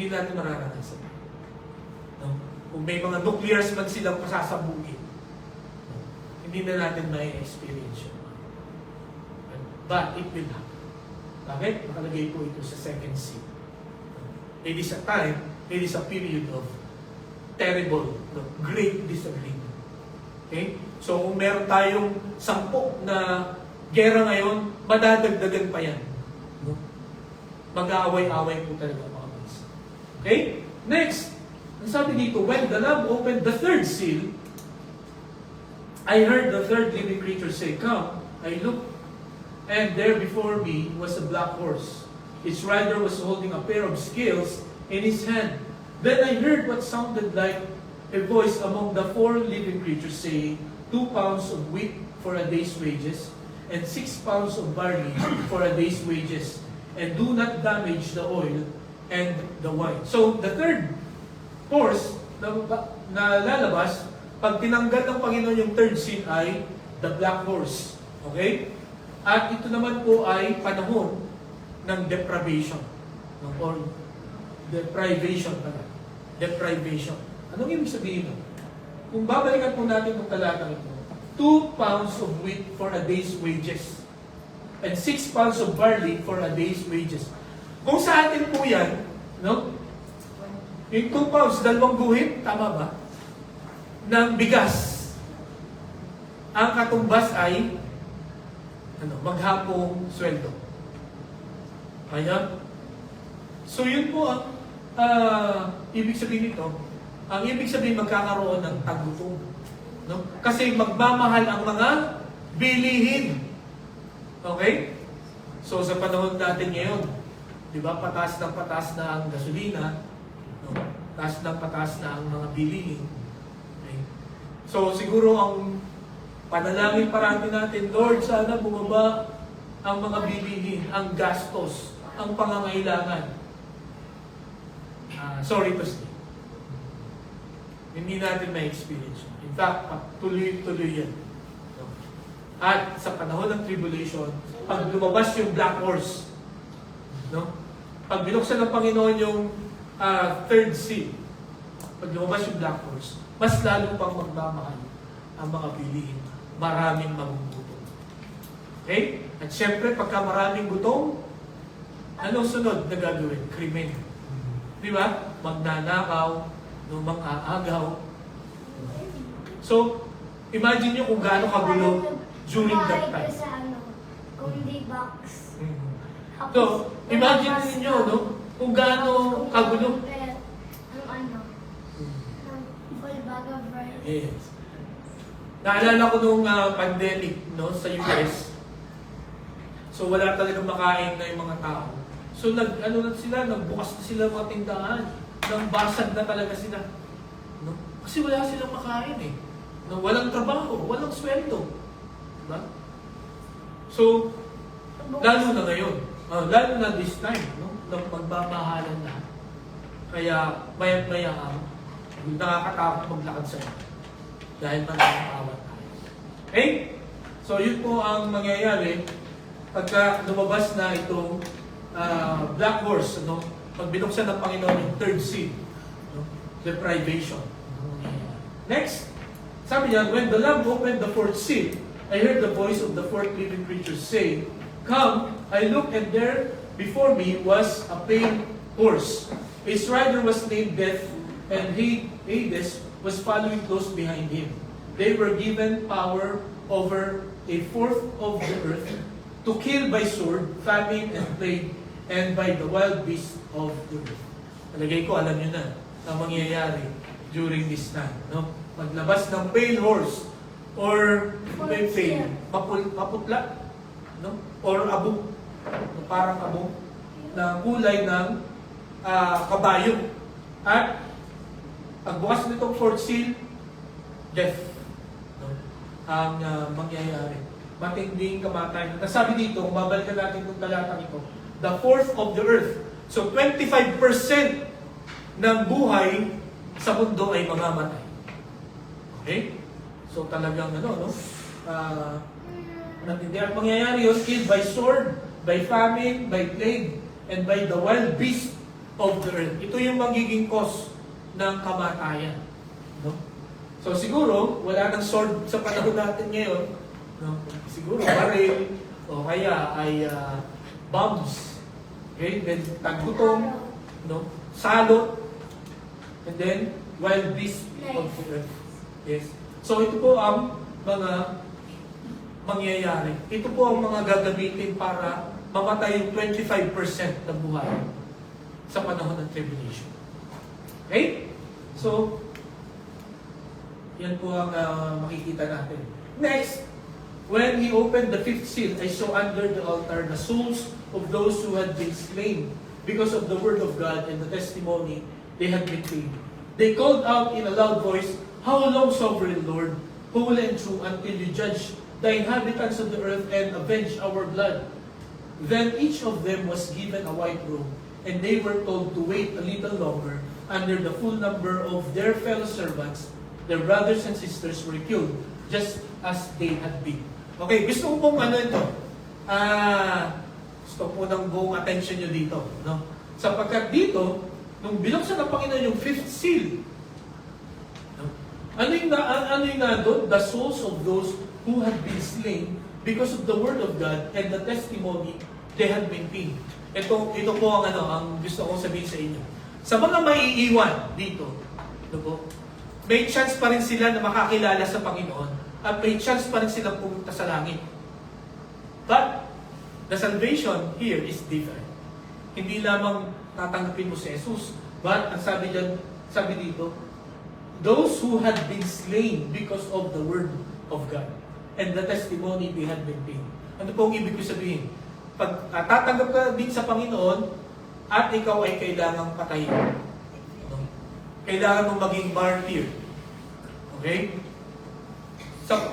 natin mararanasan. No? Kung may mga nuclears man silang pasasabukin, no? Hindi na natin may experience yun. But it will happen. Bakit? Nakalagay po ito sa second seal. It is a time, it is a period of terrible, great disagreement. Okay? So kung meron tayong 10 na gera ngayon, madadagdagan pa yan. No? Mag-aaway-aaway po talaga mga bansa. Okay? Next, ang sabi dito, when the Lamb opened the third seal, I heard the third living creature say, "Come." I looked, and there before me was a black horse. Its rider was holding a pair of scales in his hand. Then I heard what sounded like a voice among the 4 living creatures saying, 2 pounds of wheat for a day's wages, and 6 pounds of barley for a day's wages, and do not damage the oil and the wine. So the third horse na lalabas, pag tinanggal ng Panginoon yung third seal ay the black horse. Okay? At ito naman po ay panahon ng deprivation. Or deprivation pala. Deprivation. Anong ibig sabihin nun? Kung babalikan po natin itong talatang ito, 2 pounds of wheat for a day's wages and 6 pounds of barley for a day's wages. Kung sa atin po yan, no? Yung 2 pounds, 2 guhit, tama ba? Ng bigas. Ang katumbas ay maghapong sweldo. Kaya, so yun po ang ibig sabihin nito. Ang ibig sabihin magkakaroon ng tagutom. No? Kasi magmamahal ang mga bilihin. Okay? So sa panahon natin ngayon, di ba, pataas na ang gasolina, no? Pataas na ang mga bilihin. Okay? So siguro ang panalangin parati natin, Lord, sana bumaba ang mga bilihin, ang gastos, ang pangangailangan. Sorry to say. Hindi natin may experience. In fact, tuloy-tuloy yan. No? At sa panahon ng tribulation, pag lumabas yung black horse, no? Pag binuksan ng Panginoon yung third seal, pag lumabas yung black horse, mas lalo pang magmamahal ang mga bilihin. Maraming magugutom. Okay? At syempre, pagka maraming gutom, anong sunod na gagawin? Krimen. Di ba? Magnanakaw, mang-aagaw. So, imagine nyo kung gaano kagulo during that time. Kundi box. So, imagine niyo no? Kung gaano kagulo. Full bag of rice. Yes. Naalala ko nung pandemic, no, sa US. So, wala talagang makain na yung mga tao. So, nagbukas na sila mga tindahan. Basag na talaga sila. No? Kasi wala silang makain eh. No? Walang trabaho, walang sweldo. Diba? So, lalo na ngayon. Lalo na this time. No? ng magmamahalan na. Kaya maya't maya nakakatakot maglakad sa iyo. Dahil maraming awat tayo. Okay? So yun po ang mangyayari pagka lumabas na itong black horse, no? Pag binuksan ng Panginoon yung third seal, no? Deprivation. Next, sabi niya, when the Lamb opened the fourth seal, I heard the voice of the fourth living creature say, "Come." I looked, and there before me was a pale horse. His rider was named Death, and Hades was following close behind him. They were given power over a fourth of the earth to kill by sword, famine, and plague, and by the wild beasts of the earth. Talagay ko, alam nyo na, na mangyayari during this time. No? Maglabas ng pale horse, or pale, maputla, no? Or abog, parang abog, na kulay ng kabayo. At ang bukas nitong fourth seal, death. No? Ang mangyayari. Matinding kamatayan. Nasabi dito, kung babalikan natin itong talatang ito, the fourth of the earth. So 25% ng buhay sa mundo ay mamamatay. Okay? So talagang no? Natindi ang mangyayari yun, killed by sword, by famine, by plague, and by the wild beast of the earth. Ito yung magiging cause ng kamatayan. No? So siguro, wala nang sword sa panahon natin ngayon. No? Siguro, baril, o kaya ay bombs. Okay? Then, tagutong, no? Salot, and then, wild beast of the earth. Yes. So ito po ang mga mangyayari. Ito po ang mga gagamitin para mamatay yung 25% ng buhay sa panahon ng tribulation. Okay? So, yan po ang makikita natin. Next, when he opened the fifth seal, I saw under the altar the souls of those who had been slain because of the word of God and the testimony they had been paid. They called out in a loud voice, "How long, sovereign Lord, holy and true, until you judge the inhabitants of the earth and avenge our blood?" Then each of them was given a white robe, and they were told to wait a little longer under the full number of their fellow servants. Their brothers and sisters were killed, just as they had been. Okay, gusto ko pong ito. Gusto ko ng buong attention nyo dito. No? Sapagkat dito, nung binuksan ng Panginoon yung fifth seal, no? Ano yung doon? The souls of those who had been slain because of the word of God and the testimony they had been paid. Ito po ang gusto kong sabihin sa inyo. Sa mga maiiwan dito, ano po, may chance pa rin sila na makakilala sa Panginoon at may chance pa rin silang pumunta sa langit. But, the salvation here is different. Hindi lamang tatanggapin mo si Jesus, but ang sabi dito, those who had been slain because of the word of God and the testimony they had been paid. Ano po ang ibig ko sabihin? Pag tatanggap ka din sa Panginoon at ikaw ay kailangang patayin. No? Kailangan mong maging martyr. Okay?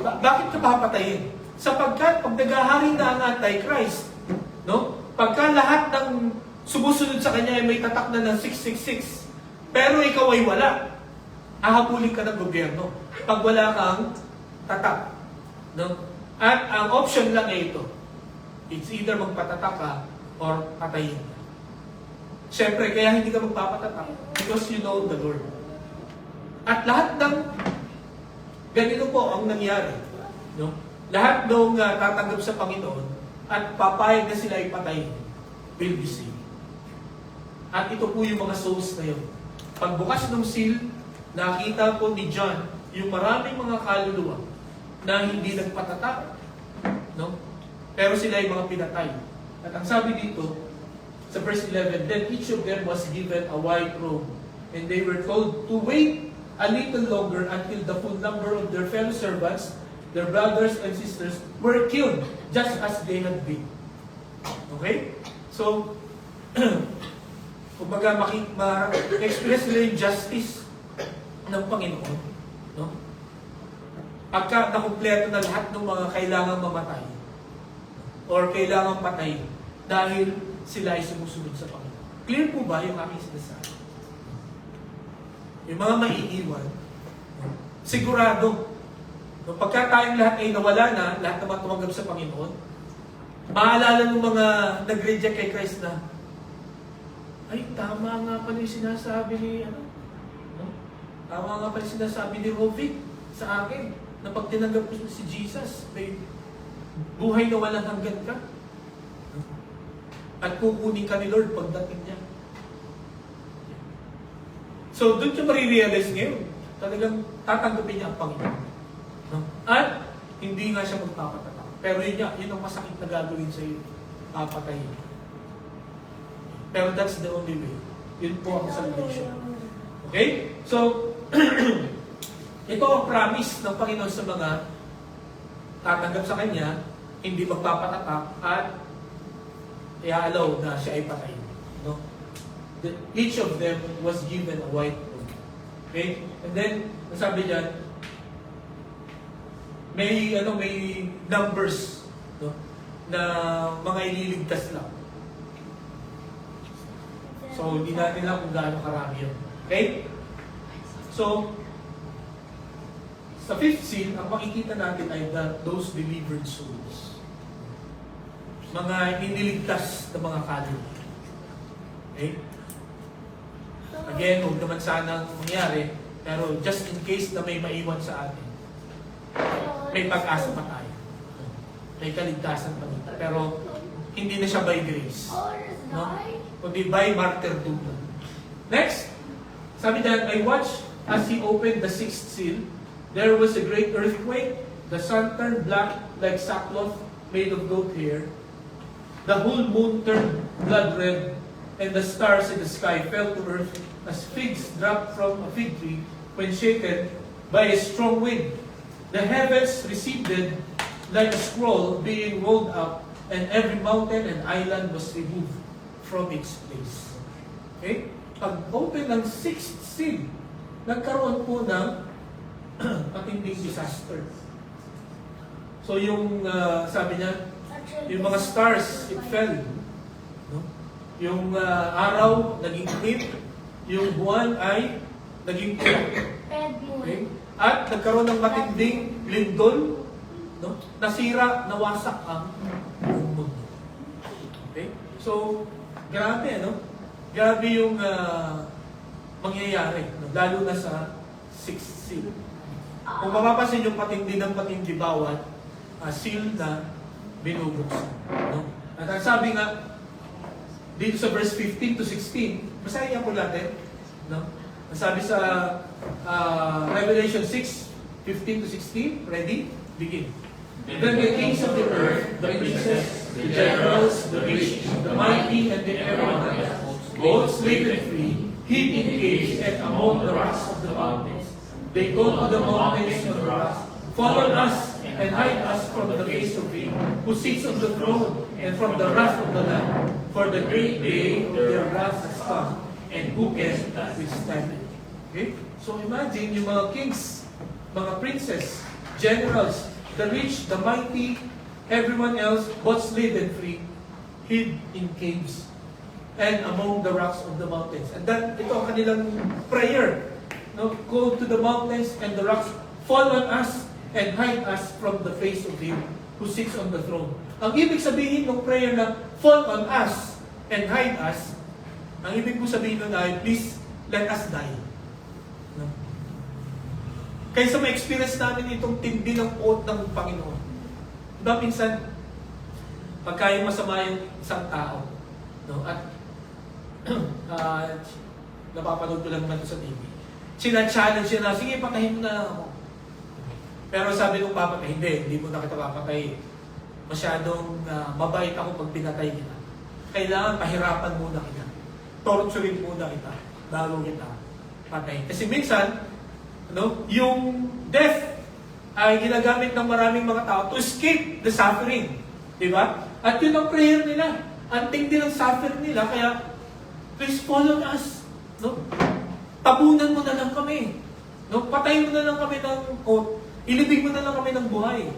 Bakit ka papatayin? Sapagkat pag naghahari na ang Antichrist, no? Pagka lahat ng sumusunod sa kanya ay may tatak na ng 666, pero ikaw ay wala, hahabulin ka ng gobyerno pag wala kang tatak. No? At ang option lang ay ito. It's either magpatatak ka or patayin ka. Siyempre, kaya hindi ka magpapatatak because you know the Lord. At lahat ng ganito po ang nangyari. No? Lahat ng tatanggap sa Panginoon at papayag na sila ipatay will be saved. At ito po yung mga souls na yun. Pagbukas ng seal, nakita po ni John yung maraming mga kaluluwa na hindi nagpatatak. No? Pero sila ay mga pinatay. At ang sabi dito, sa verse 11, then each of them was given a white robe, and they were told to wait a little longer until the full number of their fellow servants, their brothers and sisters, were killed just as they had been. Okay? So, kumbaga ma-express nila yung justice ng Panginoon. No? Pagka nakumpleto na lahat ng mga kailangang mamatay or kailangang patay dahil sila ay sumusunod sa Panginoon. Clear po ba yung aking sinasabi? Yung mga maiiwan, sigurado, no, pagka tayong lahat ay nawala na, lahat naman tumanggap sa Panginoon, maalala ng mga nag-reject kay Christ na, ay, tama nga pala yung sinasabi ni, no? Tama nga pala yung sinasabi ni Rovic sa akin, na pag tinanggap ko si Jesus, may buhay na walang hanggan ka. At kukunin ka ni Lord pagdating niya. So, doon siya marirealize ngayon. Talagang tatanggapin niya ang Panginoon. No? At, hindi nga siya magpapatatak. Pero yun ang masakit na gagawin sa iyo. Papatayin. Pero that's the only way. Yun po ang salvation. Okay? So, ito ang promise ng Panginoon sa mga tatanggap sa Kanya, hindi magpapatatak, at i-allow na siya ay patayin. No? Each of them was given a white robe. Okay? And then, nasabi diyan, may numbers, no, na mga ililigtas lang. So, hindi natin lang kung gaano karami yun. Okay? So, sa fifth seal, ang makikita natin ay those delivered souls. Mga iniligtas na mga kaluluwa. Okay? Again, huwag naman sanang mangyari, pero just in case na may maiwan sa atin, may pag-asa pa tayo. May kaligtasan pa dito. Pero, hindi na siya by grace. No? Kundi by martyrdom. Next, sabi dyan, I watched as he opened the sixth seal. There was a great earthquake. The sun turned black like sackcloth made of goat hair. The whole moon turned blood red, and the stars in the sky fell to earth as figs dropped from a fig tree when shaken by a strong wind. The heavens receded like a scroll being rolled up, and every mountain and island was removed from its place. Okay? Pag-open ng sixth seal, nagkaroon po ng matinding disaster. So yung sabi niya, yung mga stars, it fell. No? Yung araw, naging itim. Yung buwan ay naging pula. Okay? At nagkaroon ng matinding lindol. No? Nasira, nawasak ang buong mundo. Okay? So, grabe, no? Grabe yung mangyayari. No? Lalo na sa sixth seal. Kung mapapasin yung patindi ng patindi bawat seal na binubuksan. No? At ang sabi nga, dito sa verse 15 to 16, basahin niya po natin. No? Ang sabi sa Revelation 6, 15 to 16, ready? Begin. Then the kings of the earth, the princes, the generals, the rich, the mighty, and the everyone, both slave and free, hid in caves and among the rocks of the mountains. They go to the mountains and the rocks, follow us, and hide us from the face of Him who sits on the throne and from the wrath of the Lamb. For the great day of their wrath has come, and who can withstand it? Okay? So imagine yung mga kings, mga princes, generals, the rich, the mighty, everyone else, both slave and free, hid in caves and among the rocks of the mountains. And then, ito ang kanilang prayer. No? Go to the mountains and the rocks, fall on us and hide us from the face of Him who sits on the throne. Ang ibig sabihin ng prayer na fall on us and hide us, ang ibig po sabihin nun ay, please, let us die. No? Kaysa ma-experience namin itong tindi ng oath ng Panginoon. Diba minsan, pagka yung masama yung isang tao, no? At napapanood ko lang naman ito sa TV. Sina-challenge siya na, sige, patayin mo na ako. Pero sabi ng papatay, hindi mo na kita papatay. Masyadong mabait ako pag pinatay kita. Kailangan pahirapan muna kita. Torturing muna kita bago kita patay. Kasi minsan, yung death ay ginagamit ng maraming mga tao to escape the suffering. Diba? At yun ang prayer nila. Ang tindi ng suffering nila, kaya please follow us. No? Tabunan mo na lang kami. No? Patayin mo na lang kami ng oath. Ilibig mo na lang kami ng buhay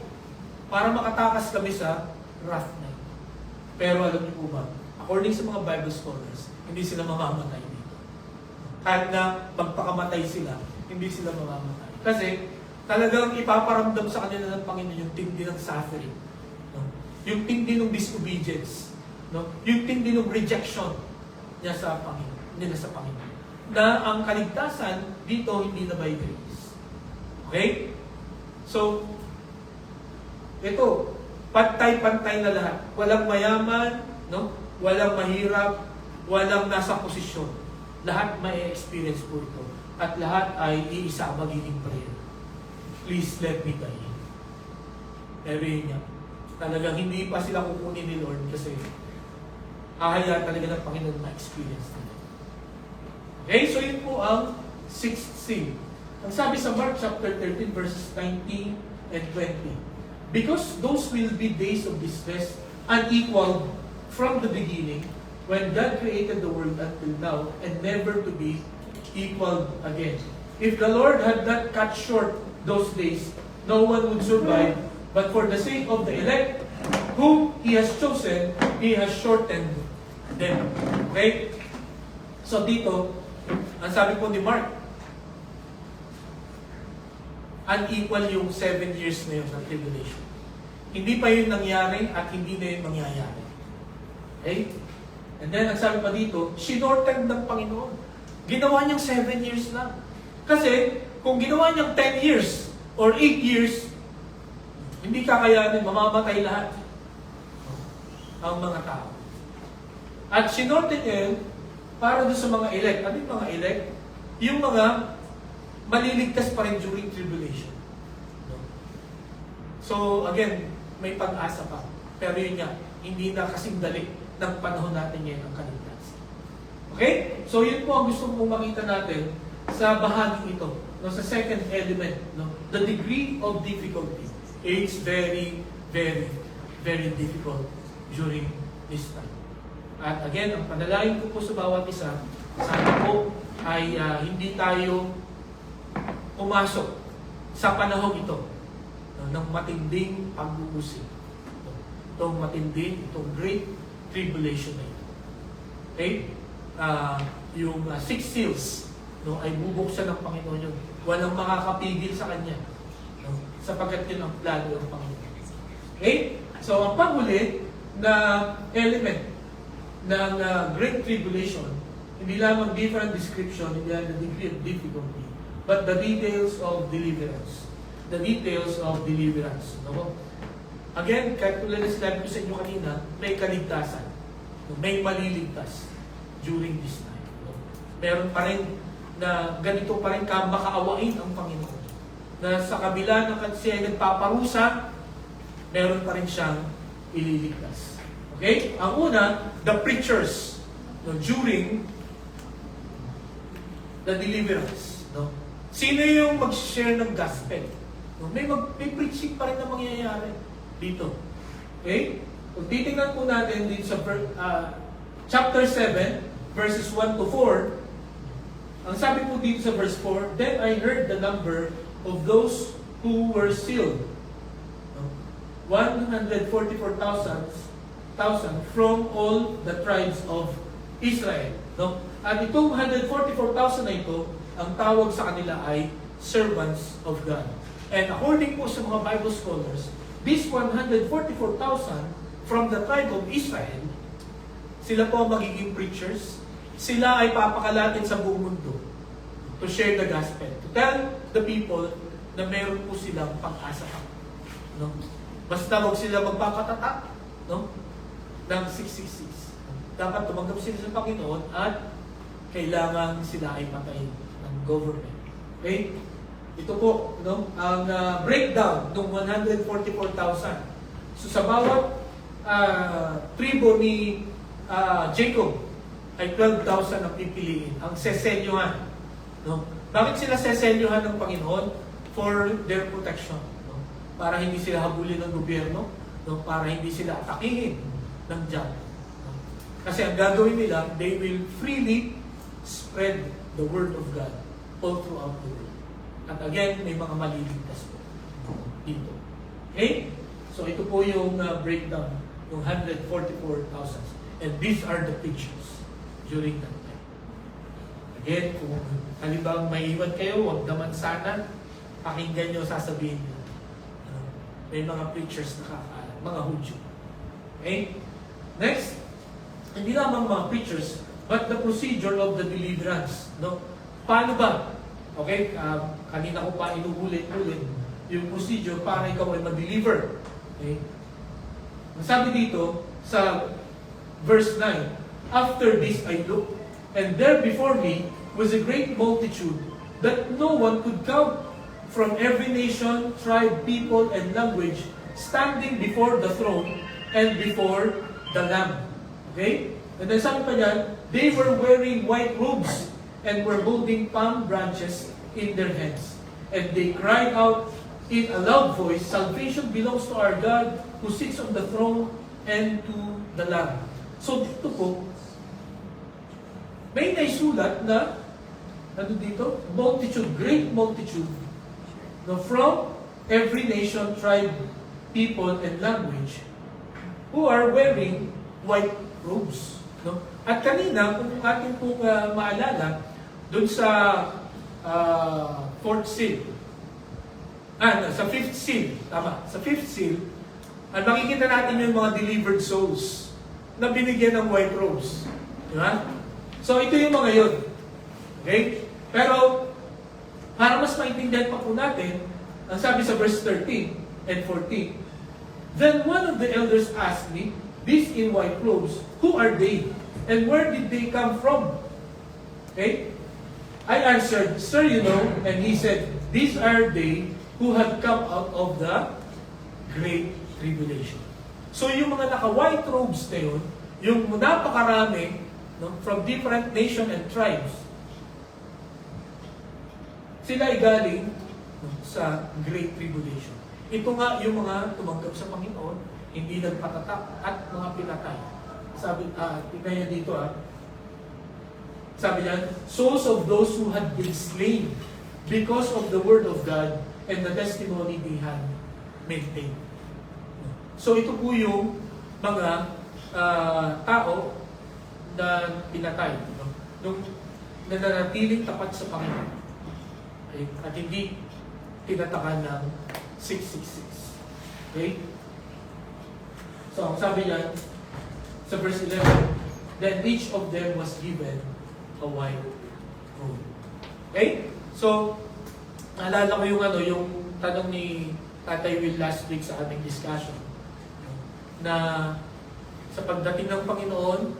para makatakas kami sa wrath na. Pero alam niyo po ba, according sa mga Bible scholars, hindi sila mamamatay dito. Kahit na magpakamatay sila, hindi sila mamamatay. Kasi talagang ipaparamdam sa kanila ng Panginoon yung tindi ng suffering. No? Yung tindi ng disobedience. No? Yung tindi ng rejection niya sa Panginoon, nila sa Panginoon. Na ang kaligtasan dito hindi na by grace. Okay? So, ito, pantay-pantay na lahat. Walang mayaman, no? Walang mahirap, walang nasa posisyon. Lahat may experience po ito. At lahat ay iisa magiging prayer. Please let me die. Sabi niya, talagang hindi pa sila kukunin ni Lord kasi ahaya talaga ng Panginoon ma-experience nila. Okay, so yun po ang sixth seal. Ang sabi sa Mark chapter 13 verses 19 and 20. Because those will be days of distress unequaled from the beginning when God created the world until now and never to be equaled again. If the Lord had not cut short those days, no one would survive, but for the sake of the elect whom He has chosen, He has shortened them. Okay? So dito, ang sabi po ni Mark, unequal yung 7 years na yun ng tribulation. Hindi pa yun nangyari at hindi na yun mangyayari. Okay? And then, ang sabi pa dito, shinorten ng Panginoon. Ginawa niyang 7 years lang. Kasi, kung ginawa niyang 10 years or 8 years, hindi kakayanin, mamamatay lahat ang mga tao. At shinorten niya yun para doon sa mga elect. Ano yung mga elect? Yung mga maliligtas pa rin during tribulation. No? So, again, may pag-asa pa. Pero yun nga, hindi na kasing dali ng panahon natin ngayon ang kaligtasan. Okay? So, yun po ang gusto kong makita natin sa bahagi ito. No, sa second element, no, the degree of difficulty. It's very, very, very difficult during this time. At again, ang panalangin ko po sa bawat isa, sana po ay hindi tayo pumasok sa panahon ito ng matinding pag-uusig. Itong matinding, itong great tribulation na ito. Okay? Yung six seals, no, ay bubuksan ng Panginoon yun. Walang makakapigil sa Kanya. No? Sapagkat yun ang plano ng Panginoon. Okay? So, ang panghuli na element ng great tribulation, hindi lamang different description, hindi lang the degree of difficulty, but the details of deliverance. The details of deliverance. No? Again, kahit tulad na sinabi ko sa inyo kanina, may kaligtasan. No? May maliligtas during this time. No? Meron pa rin na ganito pa rin makaawain ang Panginoon. Na sa kabila ng siya ay nagpaparusa, meron pa rin siyang ililigtas. Okay? Ang una, the preachers, no, during the deliverance. No? Sino yung mag-share ng gospel? No? May preaching pa rin na mangyayari dito. Okay? Kung titingnan po natin dito sa chapter 7, verses 1 to 4, ang sabi po dito sa verse 4, then I heard the number of those who were sealed. 144,000 from all the tribes of Israel. No? At itong 144,000 na ito, ang tawag sa kanila ay servants of God. And according po sa mga Bible scholars, these 144,000 from the tribe of Israel, sila po ang magiging preachers. Sila ay papakalatin sa buong mundo to share the gospel. To tell the people na meron po silang pag-asa pa. No? Basta wag sila magpapatatak, no? Ng 666. Dapat tumanggap sila sa Panginoon at kailangan sila ay patayin ng government. Okay? Ito po, no? Ang breakdown ng 144,000. So sa bawat tribo ni Jacob, ay 12,000 ang pipiliin, ang seselyohan. No? Bakit sila seselyohan ng Panginoon? For their protection. No? Para hindi sila habulin ng gobyerno, no? Para hindi sila atakihin ng diyan. No? Kasi ang gagawin nila, they will freely spread the word of God all throughout the world. At again, may mga maliligtas po dito. Okay? So ito po yung breakdown, yung 144,000. And these are the pictures. during that time. Again, kung halimbawa may iwan kayo, huwag naman sana pakinggan nyo, sasabihin nyo. May mga preachers na kakaalam, mga Hudyo. Okay? Next, hindi lamang mga preachers, but the procedure of the deliverance. No? Paano ba? Okay, kanina ko pa inuulit-ulit yung procedure para ikaw ay ma-deliver. Okay? Sabi dito sa verse 9, after this I looked, and there before me was a great multitude that no one could count, from every nation, tribe, people, and language, standing before the throne and before the Lamb. Okay? And then sabi pa dyan, they were wearing white robes and were holding palm branches in their hands. And they cried out in a loud voice, salvation belongs to our God who sits on the throne and to the Lamb. So dito po, may naisulat na, ano dito? Multitude, great multitude, no, from every nation, tribe, people, and language, who are wearing white robes. No? At kanina, kung ating pong maalala, dun sa fourth seal, sa fifth seal, tama, sa fifth seal, makikita natin yung mga delivered souls na binigyan ng white robes. Di ba? So, ito yung mga yun. Okay? Pero, para mas maintindihan pa po natin, ang sabi sa verse 13 and 14, then one of the elders asked me, these in white robes, who are they? And where did they come from? Okay? I answered, sir, you know, and he said, these are they who have come out of the great tribulation. So yung mga naka-white robes na yun, yung napakarami, no, from different nation and tribes, sila ay galing, no, sa great tribulation. Ito nga yung mga tumanggap sa Panginoon, hindi nagpatatak at mga pinatay. Sabi, tingnan niya dito sabi niya, souls of those who had been slain because of the word of God and the testimony they had maintained. So ito po yung mga tao na pinatay, no? Nung nananatiling tapat sa Panginoon. Okay? At hindi tinatakan ng 666. Okay? So, ang sabi niya, sa verse 11, then each of them was given a white robe. Okay? So, naalala ko yung tanong ni Tatay Will last week sa ating discussion, na sa pagdating ng Panginoon,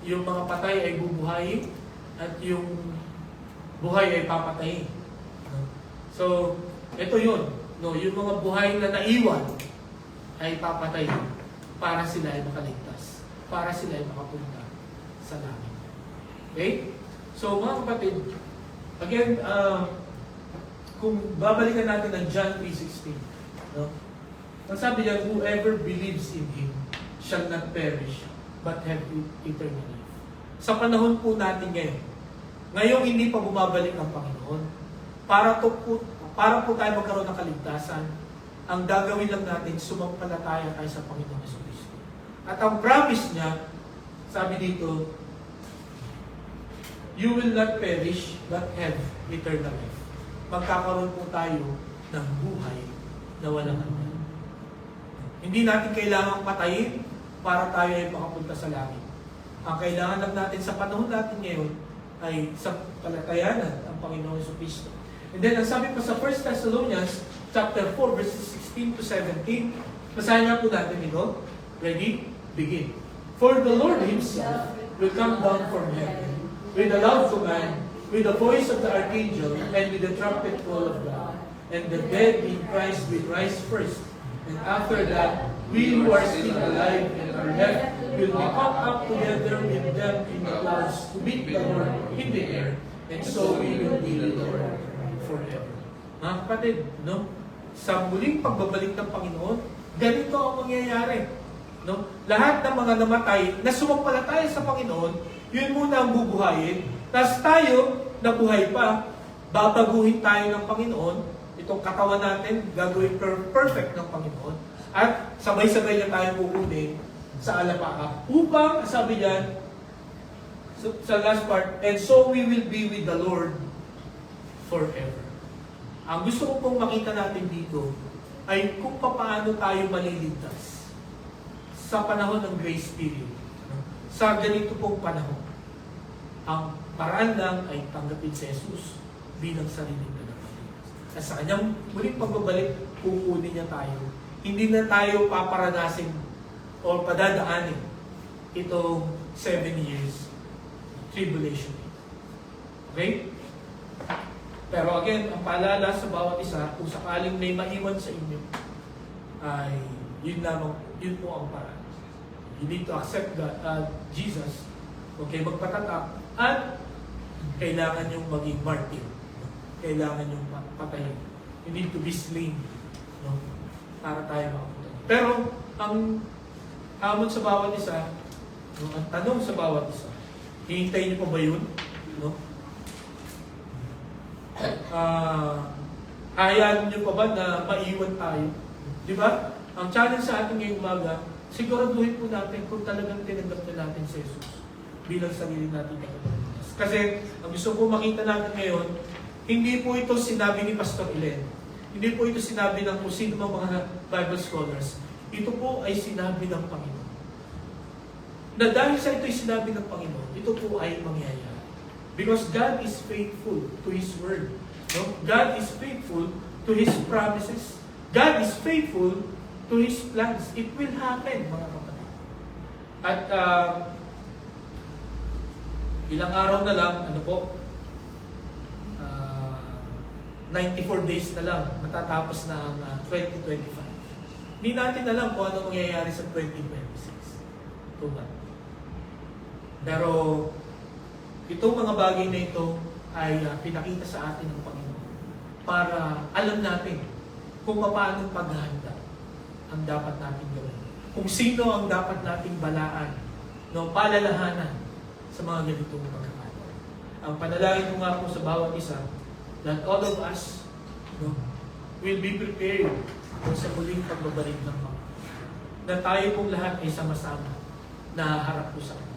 yung mga patay ay bubuhayin at yung buhay ay papatayin. So, ito yun. No, yung mga buhay na naiwan ay papatayin para sila ay makaligtas, para sila ay makapunta sa langit. Okay? So, mga kapatid, again, kung babalikan natin ng John 3:16, no? Ang sabi niya, whoever believes in Him shall not perish, but have eternal life. Sa panahon po natin ngayon, ngayong hindi pa bumabalik ang Panginoon, para po tayo magkaroon ng kaligtasan, ang gagawin lang natin, sumampalataya tayo sa Panginoon Jesucristo. At ang promise niya, sabi dito, you will not perish, but have eternal life. Magkakaroon po tayo ng buhay na walang hanggan. Hindi natin kailangang patayin para tayo ay makapunta sa langit. Ang kailangan lang natin sa panahon natin ngayon ay sa palatayanan ang Panginoon Jesucristo. And then, ang sabi pa sa 1 Thessalonians chapter 4, verses 16 to 17, basahin nga po natin ito. Ready? Begin. For the Lord Himself will come down from heaven with a loud command, with the voice of the archangel, and with the trumpet call of God. And the dead in Christ will rise first. And after that, we who are still alive and are left will be caught up together with them in the clouds to meet the Lord in the air. And so we will be the Lord forever. Mga kapatid, no? Sa muling pagbabalik ng Panginoon, ganito ang mangyayari. No? Lahat ng mga namatay na sumampalataya sa Panginoon, yun muna ang bubuhayin. Tapos tayo, nabuhay pa, babaguhin tayo ng Panginoon, itong katawan natin, gagawin perfect ng Panginoon, at sabay-sabay na tayo pukunin sa alapaap. Upang, sabi diyan, sa last part, and so we will be with the Lord forever. Ang gusto ko pong makita natin dito ay kung paano tayo maliligtas sa panahon ng grace period. Sa ganito pong panahon, ang paraan lang ay tanggapin si Jesus bilang sariling tagapagligtas. At sa kanyang muling pagbabalik, kukunin niya tayo. Hindi na tayo paparanasin o padadaanin itong 7 years tribulation. Okay? Pero again, ang paalala sa bawat isa, kung sakaling may maiwan sa inyo, ay yun lamang, yun po ang paraan. You need to accept God, Jesus, okay, magpatatak, at kailangan yung maging martyr. Kailangan yung patayin. You need to be slain, no? Para tayo makapunta. Pero, ang hamon sa bawat isa, no? Ang tanong sa bawat isa, hihintayin niyo pa ba yun? No? Hayaan niyo pa ba na maiwan tayo? Di ba? Ang challenge sa ating ngayong umaga, siguraduhin po natin kung talagang tinanggap na natin si Jesus bilang sarili natin tagapagligtas. Kasi ang gusto ko makita natin ngayon, hindi po ito sinabi ni Pastor Ilen. Hindi po ito sinabi ng kung sino mga Bible scholars. Ito po ay sinabi ng Panginoon. Na dahil sa ito'y sinabi ng Panginoon, ito po ay mangyayari. Because God is faithful to His word. No? God is faithful to His promises. God is faithful to His plans. It will happen, mga kapatid. At ilang araw na lang, 94 days na lang, matatapos na ang 2025. Hindi natin alam kung ano mangyayari sa 2026. Ito ba? Pero, itong mga bagay na ito ay pinakita sa atin ng Panginoon para alam natin kung paano paghahanda ang dapat natin gawin. Kung sino ang dapat nating balaan, no, palalahanan sa mga ganitong pagkakataon. Ang panalangin ko nga po sa bawat isa, that all of us, no, will be prepared sa muling pagbabalik ng Panginoon. Na tayo pong lahat ay sama-sama na harap po sa Kanya.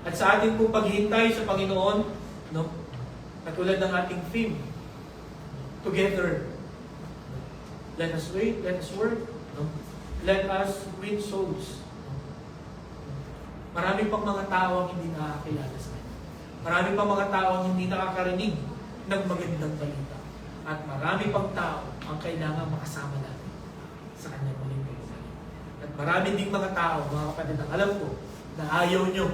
At sa ating pong paghihintay sa Panginoon, no, katulad ng ating theme, together, let us wait, let us work, no, let us win souls. Marami pang mga tao ang hindi nakakilala sa Kanya. Marami pang mga tao ang hindi nakakarinig ng magandang balita. At marami pang tao ang kailangan makasama natin sa Kanyang muling pagbabalik. At marami ding mga tao, mga kapatid, ang alam ko, na ayaw nyo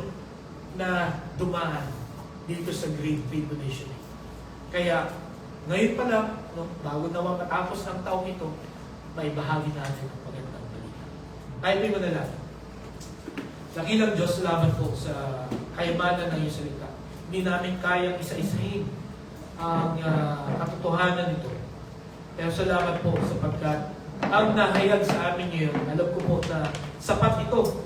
na dumaan dito sa Great Tribulation. Kaya, ngayon pa lang, no, bago na matapos ng taong ito, may bahagi natin ang magandang balita. Tayo mo na lang. Dakilang Diyos, salamat po sa kayamanan ng iyong salita. Hindi namin kayang isa-isahin ang katotohanan nito. Pero salamat po sapagkat ang nahayag sa amin ngayon, alam ko po na sapat ito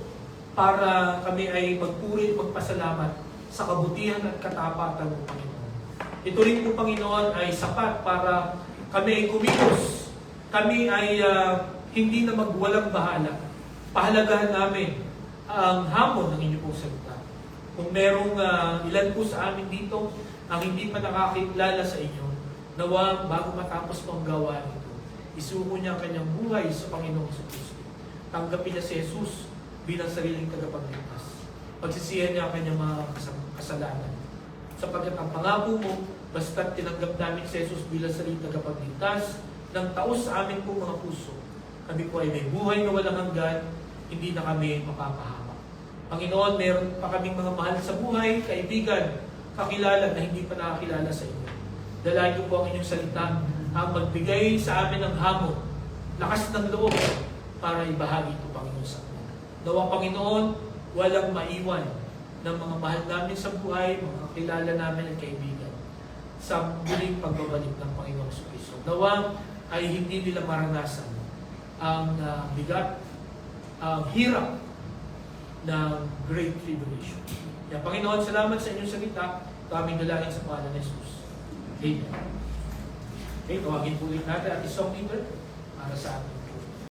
para kami ay magpuri at magpasalamat sa kabutihan at katapatan ng Panginoon. Ito rin po, Panginoon, ay sapat para kami ay kumilos. Kami ay hindi na magwalang bahala. Pahalagahan namin ang hamon ng inyong pong salita. Kung merong ilan po sa amin dito ang hindi pa nakakilala sa inyo, nawa bago matapos po ang gawain ito, isuko niya ang kanyang buhay sa Panginoong Kristo. Tanggapin niya si Jesus bilang sariling tagapagligtas. Pagsisihan niya ang kanyang mga kasalanan. Sapagkat ang pangako mo, basta't tinanggap namin si Jesus bilang sariling tagapagligtas, ng taos sa amin pong mga puso, kami po ay may buhay na walang hanggan, hindi na kami mapapahamak. Panginoon, meron pa kaming mga mahal sa buhay, kaibigan, kakilala na hindi pa nakakilala sa inyo. Dalayan niyo po ang inyong salita, ang magbigay sa amin ng hamon, lakas ng loob, para ibahagi ito, Panginoon, sa amin. Nawa, Panginoon, walang maiwan ng mga mahal namin sa buhay, mga kilala namin at kaibigan, sa muling pagbabalik ng Panginoong Kristo. Nawa ay hindi nila maranasan ang bigat, ang hirap ng Great Tribulation. Kaya Panginoon, salamat sa inyong salita. Ito aming dalangin sa pangalan ni Jesus. Amen. Okay, tawagin po ulit natin at isang leader para sa atin.